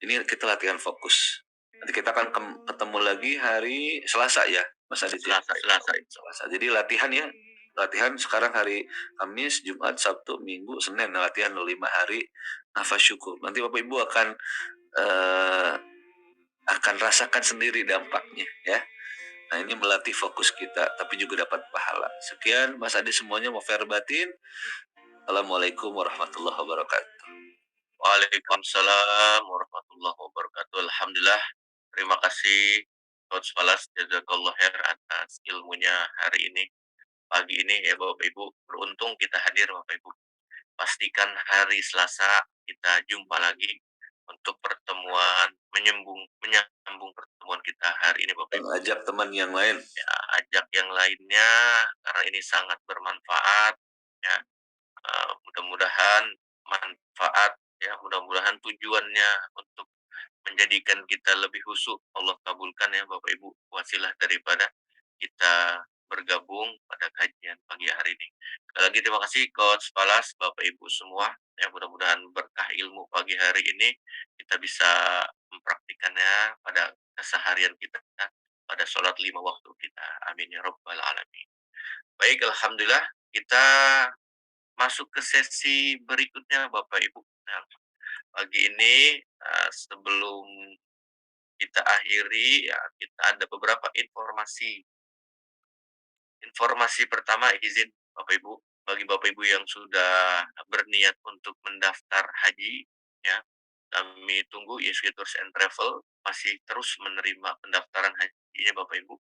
Ini kita latihan fokus. Nanti kita akan ketemu lagi hari Selasa ya, Mas Adit. Selasa. Jadi latihan ya. Latihan sekarang hari Kamis, Jumat, Sabtu, Minggu, Senin. Latihan 5 hari nafas syukur. Nanti Bapak Ibu akan rasakan sendiri dampaknya ya. Nah, ini melatih fokus kita, tapi juga dapat pahala. Sekian Mas Adit semuanya, mau verbatin. Assalamualaikum warahmatullahi wabarakatuh. Waalaikumsalam warahmatullahi wabarakatuh. Alhamdulillah. Terima kasih Coach Falas, jazakallah khair atas ilmunya hari ini. Pagi ini ya Bapak Ibu, beruntung kita hadir Bapak Ibu. Pastikan hari Selasa kita jumpa lagi untuk pertemuan menyambung pertemuan kita hari ini Bapak Ibu. Ajak teman yang lain. Ya, ajak yang lainnya karena ini sangat bermanfaat ya. Mudah-mudahan manfaat ya, mudah-mudahan tujuannya untuk menjadikan kita lebih khusyuk. Allah kabulkan ya Bapak Ibu, wasilah daripada kita bergabung pada kajian pagi hari ini. Sekali lagi terima kasih Coach Palas, Bapak Ibu semua. Ya mudah-mudahan berkah ilmu pagi hari ini kita bisa mempraktikannya pada keseharian kita, pada sholat 5 waktu kita. Amin ya Rabbal Alamin. Baik, Alhamdulillah kita masuk ke sesi berikutnya Bapak Ibu. Nah, pagi ini sebelum kita akhiri ya, kita ada beberapa informasi. Informasi pertama izin Bapak Ibu, bagi Bapak Ibu yang sudah berniat untuk mendaftar haji ya, kami tunggu ISG Tours and Travel masih terus menerima pendaftaran hajinya Bapak Ibu.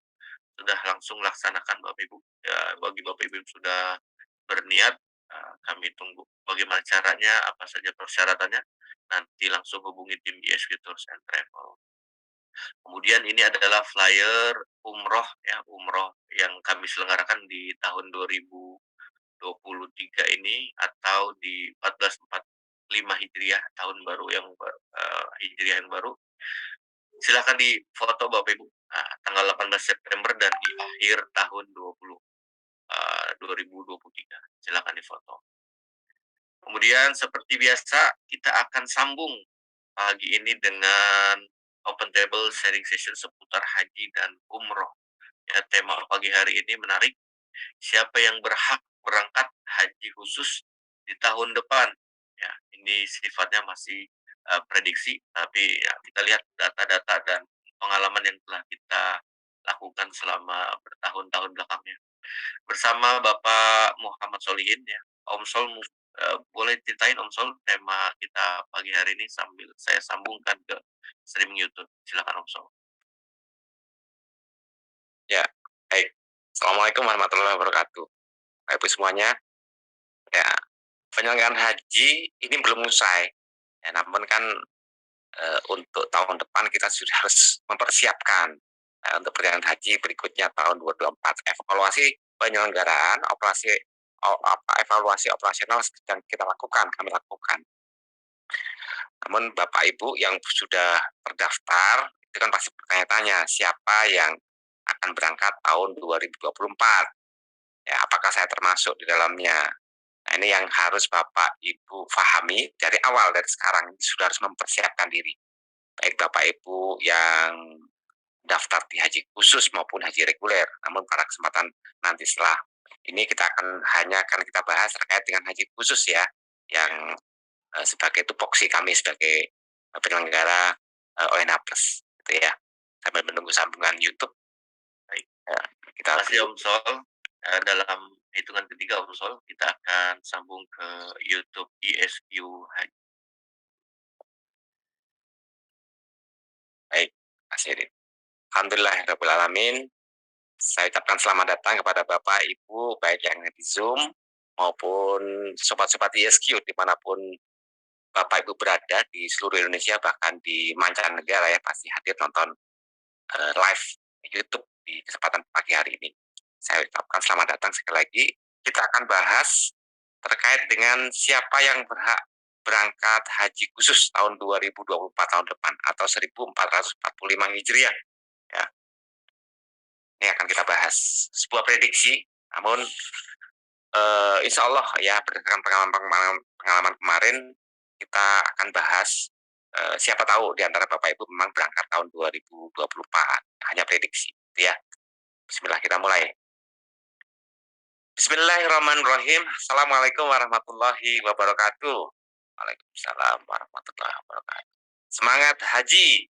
Sudah langsung laksanakan Bapak Ibu. Ya, bagi Bapak Ibu yang sudah berniat, kami tunggu bagaimana caranya, apa saja persyaratannya, nanti langsung hubungi tim ISG Tours and Travel. Kemudian ini adalah flyer umroh ya, umroh yang kami selenggarakan di tahun 2023 ini atau di 1445 Hijriah, tahun baru yang Hijriah yang baru. Silakan di foto Bapak Ibu. Tanggal 18 September dan di akhir tahun 2023. Silakan difoto. Kemudian seperti biasa kita akan sambung pagi ini dengan open table sharing session seputar haji dan umroh. Ya, tema pagi hari ini menarik. Siapa yang berhak berangkat haji khusus di tahun depan? Ya, ini sifatnya masih prediksi, tapi ya, kita lihat data-data dan pengalaman yang telah kita lakukan selama bertahun-tahun belakangnya. Bersama Bapak Muhammad Solihin ya, Om Sol boleh ceritain Om Sol tema kita pagi hari ini sambil saya sambungkan ke streaming YouTube. Silakan Om Sol. Ya, baik. Assalamualaikum warahmatullahi wabarakatuh. Bapak Ibu semuanya, ya penyelenggaraan haji ini belum usai. Ya, namun kan untuk tahun depan kita sudah harus mempersiapkan untuk perjalanan haji berikutnya tahun 2024. Evaluasi penyelenggaraan evaluasi operasional sedang kita lakukan, kami lakukan. Namun Bapak Ibu yang sudah terdaftar itu kan pasti bertanya-tanya siapa yang akan berangkat tahun 2024. Ya, apakah saya termasuk di dalamnya? Nah, ini yang harus Bapak Ibu pahami dari awal, dari sekarang sudah harus mempersiapkan diri. Baik Bapak Ibu yang daftar di haji khusus maupun haji reguler. Namun pada kesempatan nanti setelah ini kita akan kita bahas terkait dengan haji khusus ya, yang sebagai tupoksi kami sebagai penyelenggara ONH Plus, gitu ya. Sambil menunggu sambungan YouTube. Baik. Ya, kita masih Om Sol. Dalam hitungan ketiga Om Sol, kita akan sambung ke YouTube ISQ Haji. Baik, kasih. Alhamdulillahirrahmanirrahim. Saya ucapkan selamat datang kepada Bapak Ibu, baik yang di Zoom maupun sobat-sobat ISQ dimanapun Bapak Ibu berada di seluruh Indonesia, bahkan di mancanegara ya, pasti hadir nonton live YouTube di kesempatan pagi hari ini. Saya ucapkan selamat datang sekali lagi. Kita akan bahas terkait dengan siapa yang berhak berangkat haji khusus tahun 2024 tahun depan atau 1445 Hijriah. Ya. Ini akan kita bahas sebuah prediksi, namun insya Allah ya berdasarkan pengalaman kemarin kita akan bahas siapa tahu di antara Bapak Ibu memang berangkat tahun 2024, hanya prediksi ya. Bismillah, kita mulai. Bismillahirrahmanirrahim. Assalamualaikum warahmatullahi wabarakatuh. Waalaikumsalam warahmatullahi wabarakatuh. Semangat haji.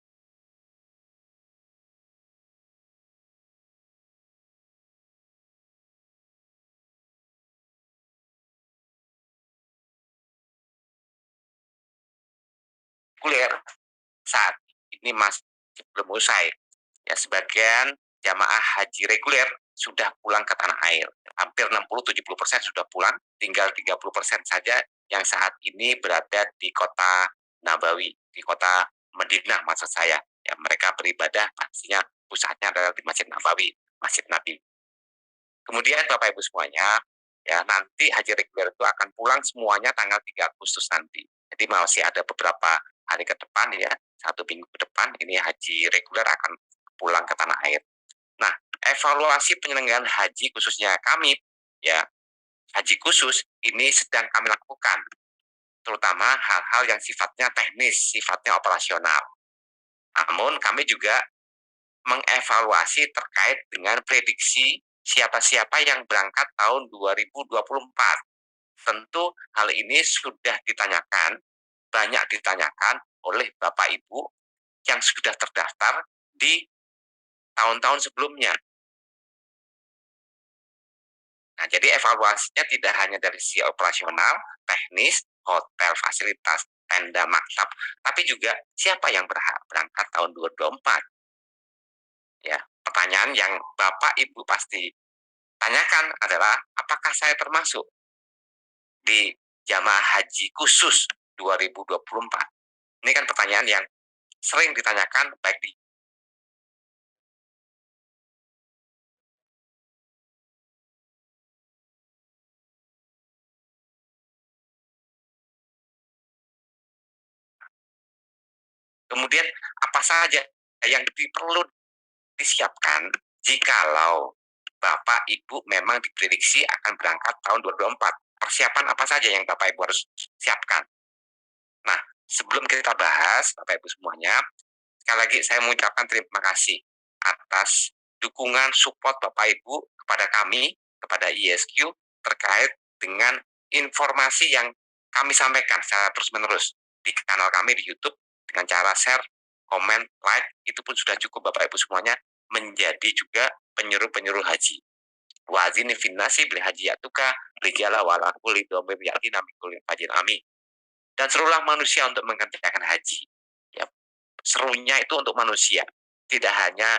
Reguler saat ini masih belum usai. Ya, sebagian jamaah haji reguler sudah pulang ke tanah air. Hampir 60-70% sudah pulang, tinggal 30% saja yang saat ini berada di kota Nabawi, di kota Madinah maksud saya. Ya, mereka beribadah pastinya pusatnya adalah di Masjid Nabawi, Masjid Nabi. Kemudian Bapak Ibu semuanya, ya nanti haji reguler itu akan pulang semuanya tanggal 3 Agustus nanti. Jadi masih ada beberapa hari ke depan ya, 1 minggu ke depan ini haji reguler akan pulang ke tanah air. Nah, evaluasi penyelenggaraan haji khususnya kami, ya haji khusus ini sedang kami lakukan, terutama hal-hal yang sifatnya teknis, sifatnya operasional. Namun kami juga mengevaluasi terkait dengan prediksi siapa-siapa yang berangkat tahun 2024. Tentu hal ini sudah ditanyakan, banyak ditanyakan oleh Bapak Ibu yang sudah terdaftar di tahun-tahun sebelumnya. Nah, jadi evaluasinya tidak hanya dari sisi operasional, teknis, hotel, fasilitas, tenda, maktab, tapi juga siapa yang berhak berangkat tahun 2024. Ya, pertanyaan yang Bapak Ibu pasti tanyakan adalah apakah saya termasuk di jamaah haji khusus 2024? Ini kan pertanyaan yang sering ditanyakan baik di kemudian apa saja yang perlu disiapkan jikalau Bapak Ibu memang diprediksi akan berangkat tahun 2024. Persiapan apa saja yang Bapak Ibu harus siapkan? Nah, sebelum kita bahas Bapak Ibu semuanya, sekali lagi saya mengucapkan terima kasih atas dukungan support Bapak Ibu kepada kami, kepada ISQ terkait dengan informasi yang kami sampaikan secara terus-menerus di kanal kami di YouTube dengan cara share, komen, like, itu pun sudah cukup Bapak Ibu semuanya menjadi juga penyuruh-penyuruh haji. Wazini finnasi bil haji yatuka rijala wala kulli dhamir yatina min kulli fajin ami. Dan serulah manusia untuk mengerjakan haji. Ya, serunya itu untuk manusia, tidak hanya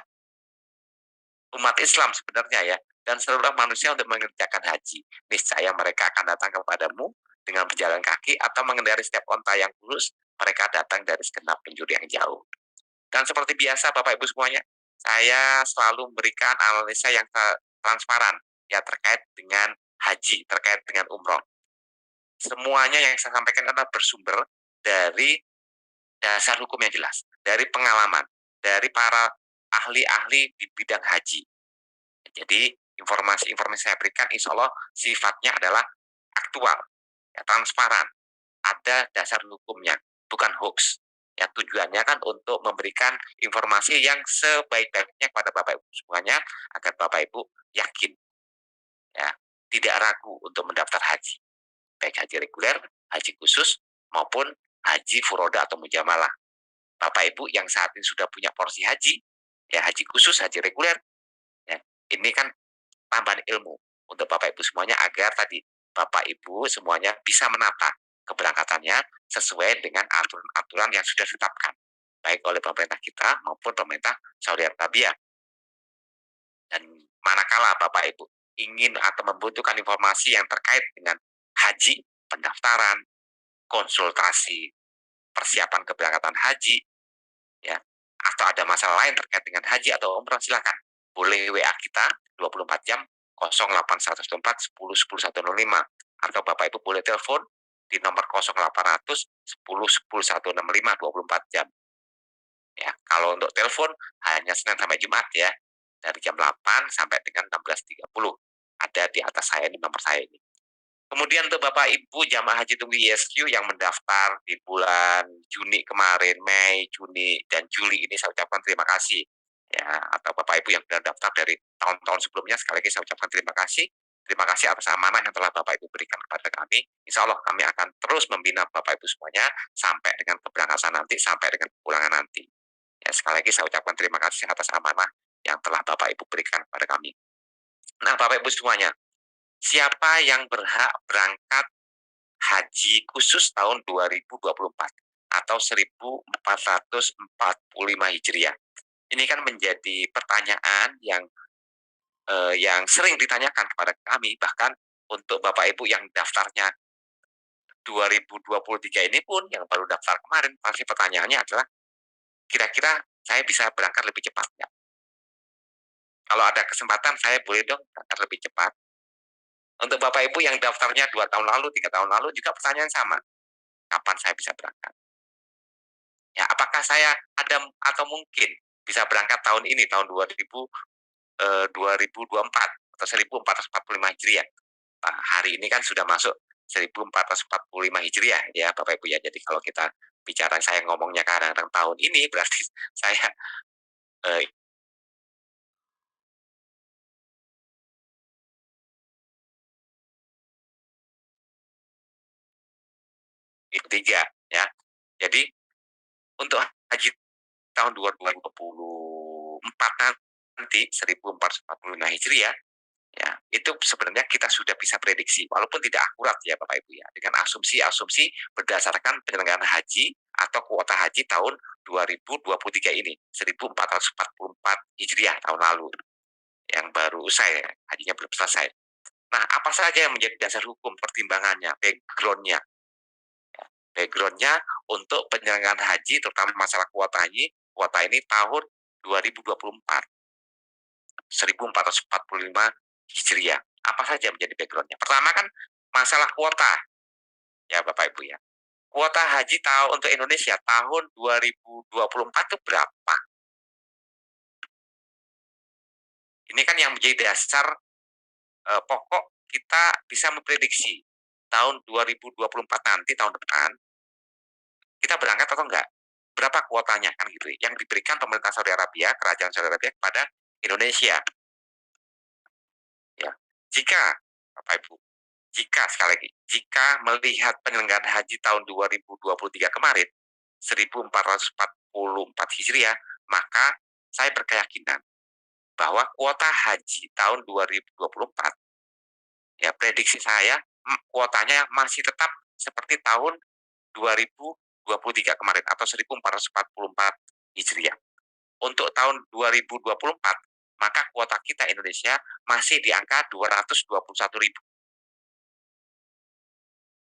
umat Islam sebenarnya ya. Dan seluruh manusia untuk mengerjakan haji. Niscaya mereka akan datang kepadamu dengan berjalan kaki atau mengendarai setiap onta yang lurus. Mereka datang dari segenap penjuru yang jauh. Dan seperti biasa Bapak Ibu semuanya, saya selalu memberikan analisa yang transparan ya terkait dengan haji, terkait dengan umroh. Semuanya yang saya sampaikan adalah bersumber dari dasar hukum yang jelas, dari pengalaman, dari para ahli-ahli di bidang haji. Jadi informasi-informasi saya berikan insya Allah sifatnya adalah aktual, ya, transparan, ada dasar hukumnya, bukan hoax. Ya, tujuannya kan untuk memberikan informasi yang sebaik-baiknya kepada Bapak Ibu semuanya agar Bapak Ibu yakin, ya, tidak ragu untuk mendaftar haji, baik haji reguler, haji khusus maupun haji furoda atau mujamalah. Bapak Ibu yang saat ini sudah punya porsi haji, ya haji khusus, haji reguler, ya, ini kan tambahan ilmu untuk Bapak Ibu semuanya agar tadi Bapak Ibu semuanya bisa menata keberangkatannya sesuai dengan aturan-aturan yang sudah ditetapkan baik oleh pemerintah kita maupun pemerintah Saudi Arabia. Dan manakala Bapak Ibu ingin atau membutuhkan informasi yang terkait dengan haji, pendaftaran, konsultasi, persiapan keberangkatan haji, ya, atau ada masalah lain terkait dengan haji atau umroh, silakan boleh WA kita 24 jam 08114 10 10 105 atau Bapak Ibu boleh telepon di nomor 0800 10 10 165 24 jam. Ya, kalau untuk telepon hanya Senin sampai Jumat ya, dari jam 8 sampai dengan 16.30. Ada di atas saya di nomor saya ini. Kemudian untuk Bapak Ibu jamaah haji tunggu ISQ yang mendaftar di bulan Juni kemarin, Mei, Juni, dan Juli ini saya ucapkan terima kasih. Ya, atau Bapak Ibu yang sudah daftar dari tahun-tahun sebelumnya, sekali lagi saya ucapkan terima kasih. Terima kasih atas amanah yang telah Bapak Ibu berikan kepada kami. Insya Allah kami akan terus membina Bapak Ibu semuanya sampai dengan keberangkatan nanti, sampai dengan kepulangan nanti. Ya, sekali lagi saya ucapkan terima kasih atas amanah yang telah Bapak Ibu berikan kepada kami. Nah, Bapak Ibu semuanya, siapa yang berhak berangkat haji khusus tahun 2024 atau 1445 Hijriah? Ini kan menjadi pertanyaan yang sering ditanyakan kepada kami, bahkan untuk Bapak Ibu yang daftarnya 2023 ini pun yang baru daftar kemarin, pasti pertanyaannya adalah kira-kira saya bisa berangkat lebih cepat nggak? Kalau ada kesempatan saya boleh dong berangkat lebih cepat. Untuk Bapak Ibu yang daftarnya 2 tahun lalu, 3 tahun lalu juga pertanyaan sama, kapan saya bisa berangkat? Ya, apakah saya ada atau mungkin bisa berangkat tahun ini, tahun 2024 atau 1445 Hijriah. Nah, hari ini kan sudah masuk 1445 Hijriah ya Bapak Ibu ya. Jadi kalau kita bicara saya ngomongnya kadang-kadang tahun ini berarti saya eh, tiga ya. Jadi untuk haji tahun 2024 nanti 1445 Hijriah ya, itu sebenarnya kita sudah bisa prediksi walaupun tidak akurat ya Bapak Ibu ya, dengan asumsi-asumsi berdasarkan penyelenggaraan haji atau kuota haji tahun 2023 ini 1444 Hijriah tahun lalu yang baru usai ya, hajinya belum selesai. Nah, apa saja yang menjadi dasar hukum pertimbangannya, backgroundnya untuk penyelenggaraan haji terutama masalah kuota haji, kuota ini tahun 2024 1445 Hijriah. Apa saja menjadi backgroundnya? Pertama kan masalah kuota, ya Bapak Ibu ya. Kuota haji untuk Indonesia tahun 2024 itu berapa? Ini kan yang menjadi dasar pokok kita bisa memprediksi tahun 2024 nanti, tahun depan, kita berangkat atau enggak? Berapa kuotanya kan gitu yang diberikan pemerintah Saudi Arabia, kerajaan Saudi Arabia kepada Indonesia. Ya. Jika Bapak Ibu, sekali lagi, jika melihat penyelenggaraan haji tahun 2023 kemarin 1444 Hijriah, maka saya berkeyakinan bahwa kuota haji tahun 2024 ya prediksi saya kuotanya masih tetap seperti tahun 2023 kemarin atau 1444 Hijriah. Untuk tahun 2024 maka kuota kita Indonesia masih di angka 221.000.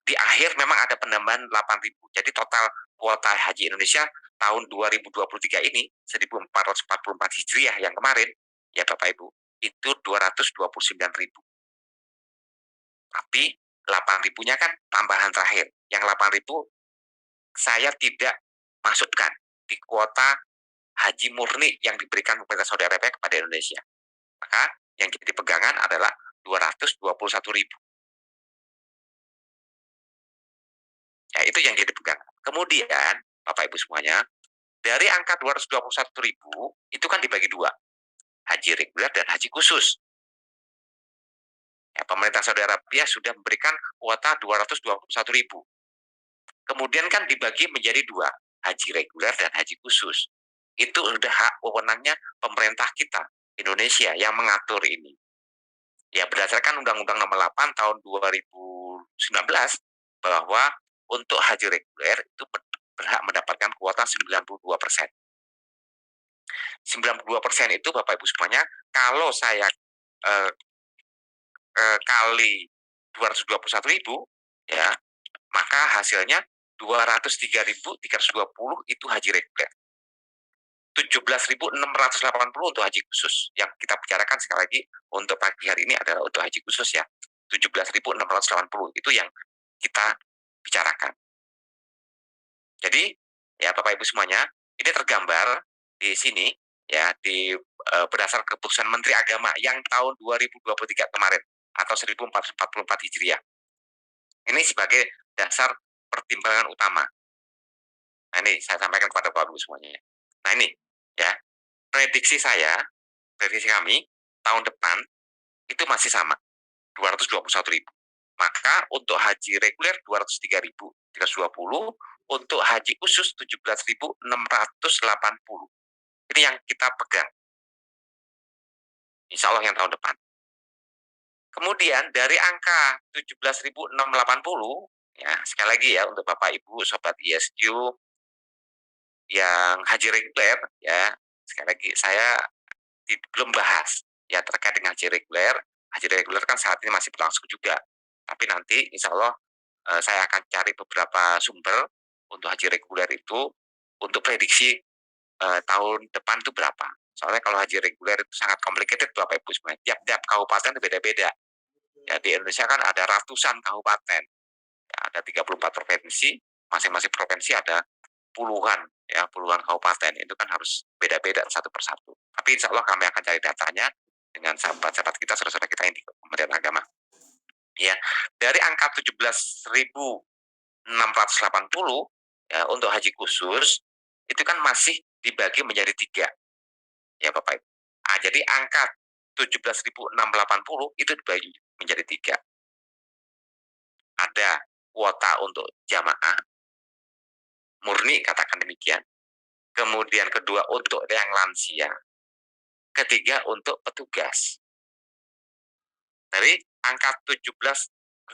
Di akhir memang ada penambahan 8.000. Jadi total kuota haji Indonesia tahun 2023 ini 1444 Hijriah yang kemarin ya Bapak Ibu itu 229.000. Tapi 8.000-nya kan tambahan terakhir. Yang 8.000 saya tidak masukkan di kuota haji murni yang diberikan pemerintah Saudi Arabia kepada Indonesia. Maka yang jadi pegangan adalah 221.000. Ya, itu yang jadi pegangan. Kemudian, Bapak Ibu semuanya, dari angka 221.000 itu kan dibagi dua, haji reguler dan haji khusus. Ya, pemerintah Saudi Arabia sudah memberikan kuota 221.000. Kemudian kan dibagi menjadi dua, haji reguler dan haji khusus. Itu sudah hak wewenangnya pemerintah kita, Indonesia, yang mengatur ini. Ya, berdasarkan Undang-Undang Nomor 8 tahun 2019 bahwa untuk haji reguler itu berhak mendapatkan kuota 92%. 92% itu Bapak Ibu semuanya, kalau saya kali 221.000 ya, maka hasilnya 203.320 itu haji reguler. 17.680 untuk haji khusus. Yang kita bicarakan sekali lagi untuk pagi hari ini adalah untuk haji khusus ya. 17.680 itu yang kita bicarakan. Jadi ya Bapak Ibu semuanya, ini tergambar di sini ya di berdasar keputusan Menteri Agama yang tahun 2023 kemarin atau 1444 Hijriah. Ini sebagai dasar pertimbangan utama. Nah, ini saya sampaikan kepada Bapak Ibu semuanya. Nah, ini ya, prediksi kami tahun depan itu masih sama, 221.000. Maka untuk haji reguler 203.320, untuk haji khusus 17.680. Ini yang kita pegang. Insya Allah yang tahun depan. Kemudian dari angka 17.680, ya sekali lagi ya untuk Bapak Ibu Sobat ISQ yang haji reguler ya, sekali lagi saya belum bahas ya terkait dengan haji reguler. Haji reguler kan saat ini masih berlangsung juga. Tapi nanti insya Allah saya akan cari beberapa sumber untuk haji reguler itu, untuk prediksi tahun depan itu berapa. Soalnya kalau haji reguler itu sangat complicated Bapak Ibu semuanya. Tiap-tiap kabupaten beda-beda. Ya, di Indonesia kan ada ratusan kabupaten. Ya, ada 34 provinsi, masing-masing provinsi ada puluhan, ya, puluhan kabupaten. Itu kan harus beda-beda satu persatu. Tapi insya Allah kami akan cari datanya dengan sahabat-sahabat kita, saudara-saudara kita yang di Kementerian Agama. Ya, dari angka 17.680 ya, untuk haji khusus itu kan masih dibagi menjadi 3, ya Bapak Ibu. Jadi angka 17.680 itu dibagi menjadi 3. Ada kuota untuk jamaah murni, katakan demikian. Kemudian kedua untuk yang lansia. Ketiga untuk petugas. Dari angka 17.680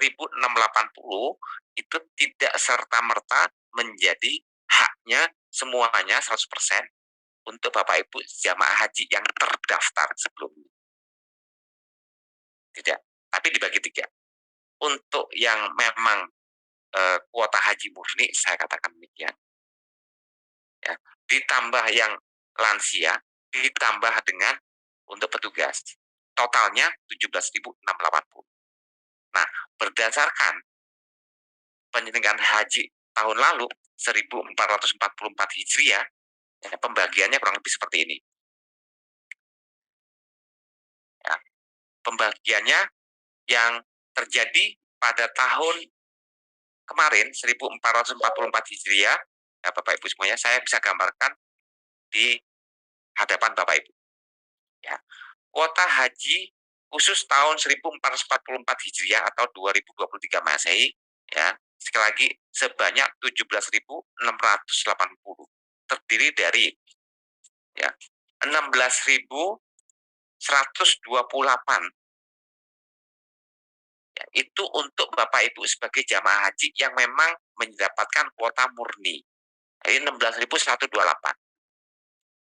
itu tidak serta-merta menjadi haknya semuanya 100% untuk Bapak Ibu jamaah haji yang terdaftar sebelumnya. Tidak, tapi dibagi 3. Untuk yang memang kuota haji murni, saya katakan demikian. Ya, ditambah yang lansia, ditambah dengan untuk petugas. Totalnya 17.680. Nah, berdasarkan penyelenggaraan haji tahun lalu 1444 Hijriah, ya, pembagiannya kurang lebih seperti ini. Ya, pembagiannya yang terjadi pada tahun kemarin 1444 Hijriah, ya Bapak Ibu semuanya, saya bisa gambarkan di hadapan Bapak Ibu. Ya, kuota haji khusus tahun 1444 Hijriah atau 2023 Masehi, ya, sekali lagi sebanyak 17.680, terdiri dari ya 16.128, ya, itu untuk Bapak Ibu sebagai jamaah haji yang memang mendapatkan kuota murni. Jadi 16.128.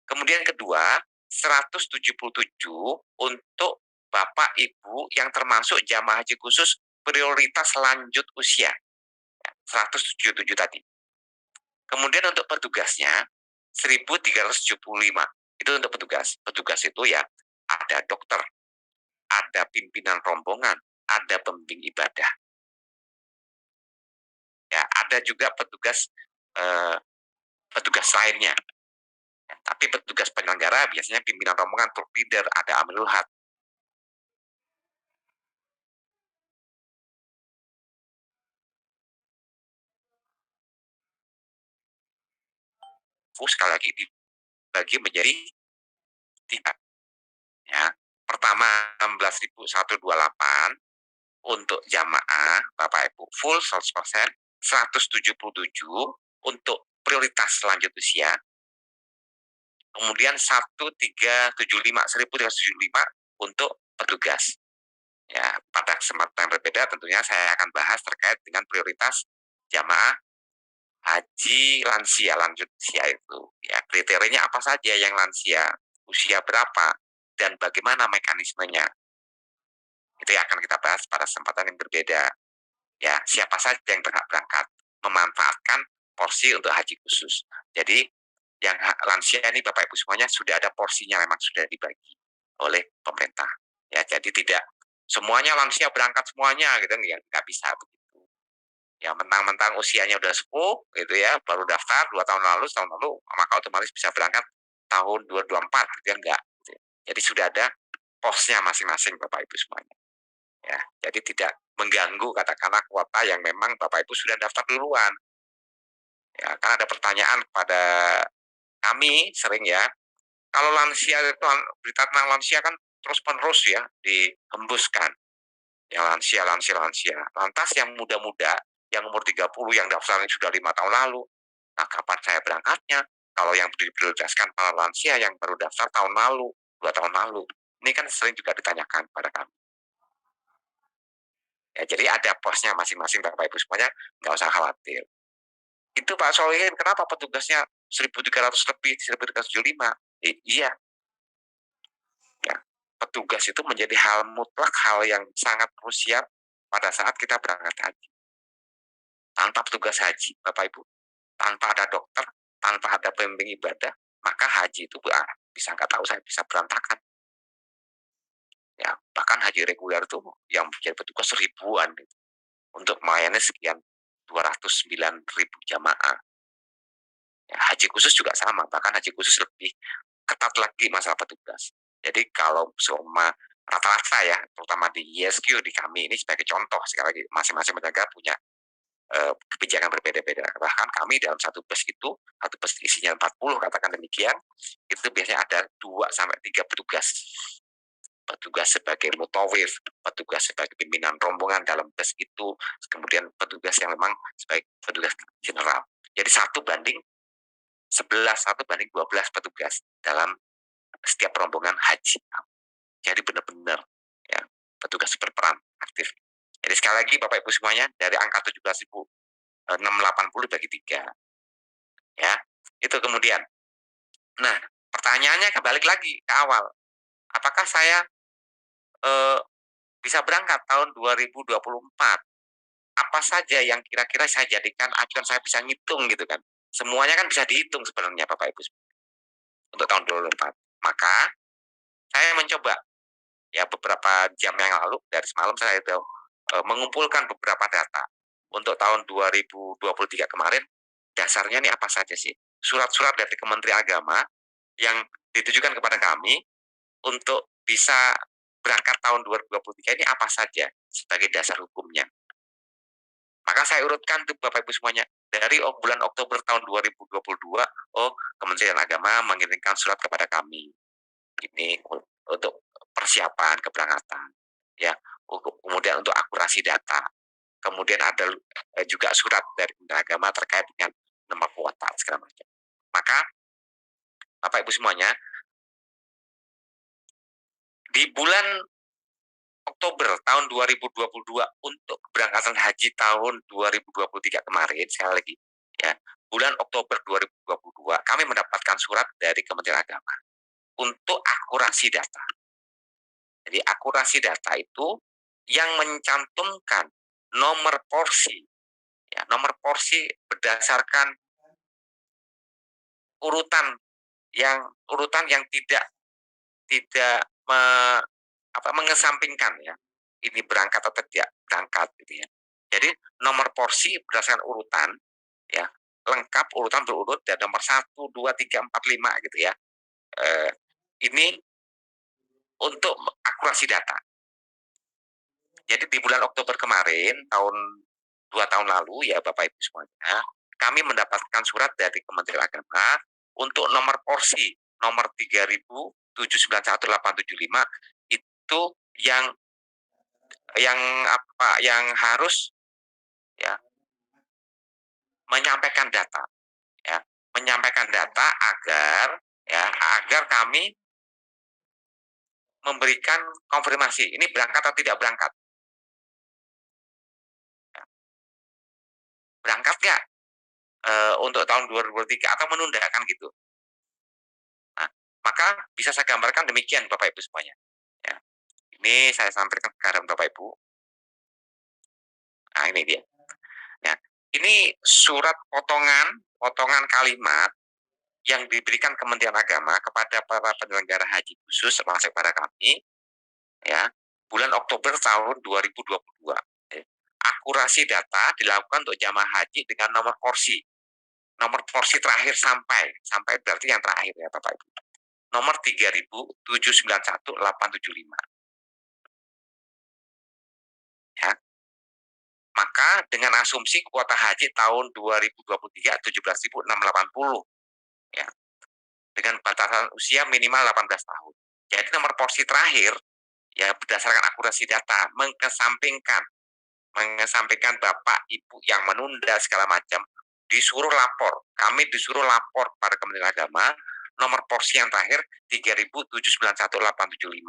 Kemudian kedua, 177 untuk Bapak Ibu yang termasuk jamaah haji khusus prioritas lanjut usia. 177 tadi. Kemudian untuk petugasnya 1.375. Itu untuk petugas. Petugas itu ya ada dokter, ada pimpinan rombongan, ada pembimbing ibadah. Ya, ada juga petugas petugas lainnya. Ya, tapi petugas penyelenggara biasanya pimpinan rombongan, tour leader, ada amirul had. Sekali lagi dibagi menjadi 3. Ya. Pertama 16.128 untuk jamaah Bapak Ibu full 100%, 177 untuk prioritas lanjut usia. Kemudian 1.375 untuk petugas. Ya, pada kesempatan yang berbeda tentunya saya akan bahas terkait dengan prioritas jamaah haji lansia lanjut usia itu. Ya, kriterianya apa saja yang lansia, usia berapa, dan bagaimana mekanismenya. Itu yang akan kita bahas pada kesempatan yang berbeda. Ya, siapa saja yang berhak berangkat memanfaatkan porsi untuk haji khusus. Jadi yang lansia ini Bapak Ibu semuanya sudah ada porsinya, memang sudah dibagi oleh pemerintah. Ya, jadi tidak semuanya lansia berangkat semuanya gitu, ya nggak bisa begitu. Ya, mentang-mentang usianya udah sepuh gitu ya, baru daftar 2 tahun lalu, maka otomatis bisa berangkat tahun 2024 gitu ya, enggak. Gitu. Jadi sudah ada posnya masing-masing Bapak Ibu semuanya. Ya, jadi tidak mengganggu katakanlah kuota yang memang Bapak Ibu sudah daftar duluan. Ya, kan ada pertanyaan kepada kami sering ya, kalau lansia itu berita tentang lansia kan terus-menerus ya dihembuskan. Ya lansia. Lantas yang muda-muda, yang umur 30 yang daftarnya sudah 5 tahun lalu. Nah, kapan saya berangkatnya? Kalau yang diprioritaskan para lansia yang baru daftar tahun lalu, 2 tahun lalu. Ini kan sering juga ditanyakan pada kami. Ya, jadi ada posnya masing-masing Bapak Ibu semuanya, nggak usah khawatir. Itu Pak Solihin, kenapa petugasnya 1.300 lebih, 1.375? Iya, ya, petugas itu menjadi hal mutlak, hal yang sangat krusial pada saat kita berangkat haji. tanpa petugas haji, Bapak Ibu, tanpa ada dokter, tanpa ada pembimbing ibadah, maka haji itu bisa nggak tahu saya bisa berantakan. Ya, bahkan haji reguler itu yang menjadi petugas ribuan gitu, untuk melayani sekian 209.000 jamaah. Ya, haji khusus juga sama, bahkan haji khusus lebih ketat lagi masalah petugas. Jadi kalau semua rata-rata ya, terutama di ISQ di kami ini sebagai contoh, sekali lagi masing-masing negara punya kebijakan berbeda-beda. Bahkan kami dalam satu bus itu, satu bus isinya 40 katakan demikian, itu biasanya ada 2 sampai 3 petugas. Petugas sebagai mutawif, petugas sebagai pimpinan rombongan dalam bus itu, kemudian petugas yang memang sebagai petugas general. Jadi 1 banding 12 petugas dalam setiap rombongan haji. Jadi benar-benar ya, petugas berperan aktif. Jadi sekali lagi Bapak Ibu semuanya, dari angka 17.680 bagi 3. Ya, itu kemudian. Nah, pertanyaannya kembali lagi ke awal. Apakah saya bisa berangkat tahun 2024? Apa saja yang kira-kira saya jadikan acuan, saya bisa ngitung gitu kan. Semuanya kan bisa dihitung sebenarnya Bapak Ibu untuk tahun 2024. Maka saya mencoba ya beberapa jam yang lalu, dari semalam saya itu mengumpulkan beberapa data untuk tahun 2023 kemarin. Dasarnya ini apa saja sih? Surat-surat dari Kementerian Agama yang ditujukan kepada kami untuk bisa berangkat tahun 2023 ini apa saja sebagai dasar hukumnya. Maka saya urutkan tuh Bapak Ibu semuanya. Dari bulan Oktober tahun 2022, Kementerian Agama mengirimkan surat kepada kami. Ini untuk persiapan keberangkatan. Ya, kemudian untuk akurasi data. Kemudian ada juga surat dari Kementerian Agama terkait dengan nomor kuota segala macam. Maka Bapak Ibu semuanya, di bulan Oktober tahun 2022 untuk keberangkatan haji tahun 2023 kemarin, sekali lagi ya, bulan Oktober 2022 kami mendapatkan surat dari Kementerian Agama untuk akurasi data. Jadi akurasi data itu yang mencantumkan nomor porsi, ya, nomor porsi berdasarkan urutan yang tidak mengesampingkan ya, ini berangkat atau tidak berangkat gitu ya. Jadi nomor porsi berdasarkan urutan ya, lengkap urutan berurut dan nomor 1, 2, 3, 4, 5 gitu ya. Ini untuk akurasi data. Jadi di bulan Oktober kemarin, 2 tahun lalu ya Bapak Ibu semuanya, kami mendapatkan surat dari Kementerian Agama untuk nomor porsi nomor 3.791.875 itu yang harus ya menyampaikan data agar kami memberikan konfirmasi ini berangkat atau tidak berangkat. Berangkat nggak untuk tahun 2023 atau menunda kan gitu. Nah, maka bisa saya gambarkan demikian Bapak Ibu semuanya. Ya. Ini saya sampaikan ke Bapak Ibu. Nah, ini dia. Nah, ini surat potongan kalimat yang diberikan Kementerian Agama kepada para penyelenggara haji khusus termasuk pada kami ya, bulan Oktober tahun 2022. Akurasi data dilakukan untuk jamaah haji dengan nomor porsi terakhir sampai berarti yang terakhir ya Bapak Ibu. Nomor 3.791.875. Ya. Maka dengan asumsi kuota haji tahun 2023 17.680 ya. Dengan batasan usia minimal 18 tahun. Jadi nomor porsi terakhir ya berdasarkan akurasi data mengesampingkan Bapak Ibu yang menunda segala macam disuruh lapor. Kami disuruh lapor pada Kementerian Agama nomor porsi yang terakhir 3.791.875.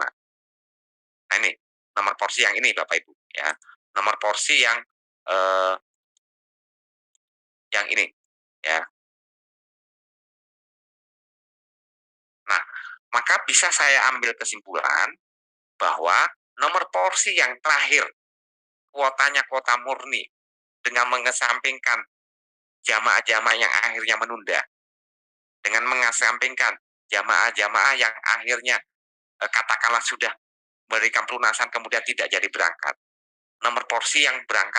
Nah ini nomor porsi yang ini Bapak Ibu ya. Nomor porsi yang ini ya. Nah, maka bisa saya ambil kesimpulan bahwa nomor porsi yang terakhir kuotanya kuota murni dengan mengesampingkan jamaah-jamaah yang akhirnya menunda, dengan mengesampingkan jamaah-jamaah yang akhirnya katakanlah sudah memberikan pelunasan kemudian tidak jadi berangkat. Nomor porsi yang berangkat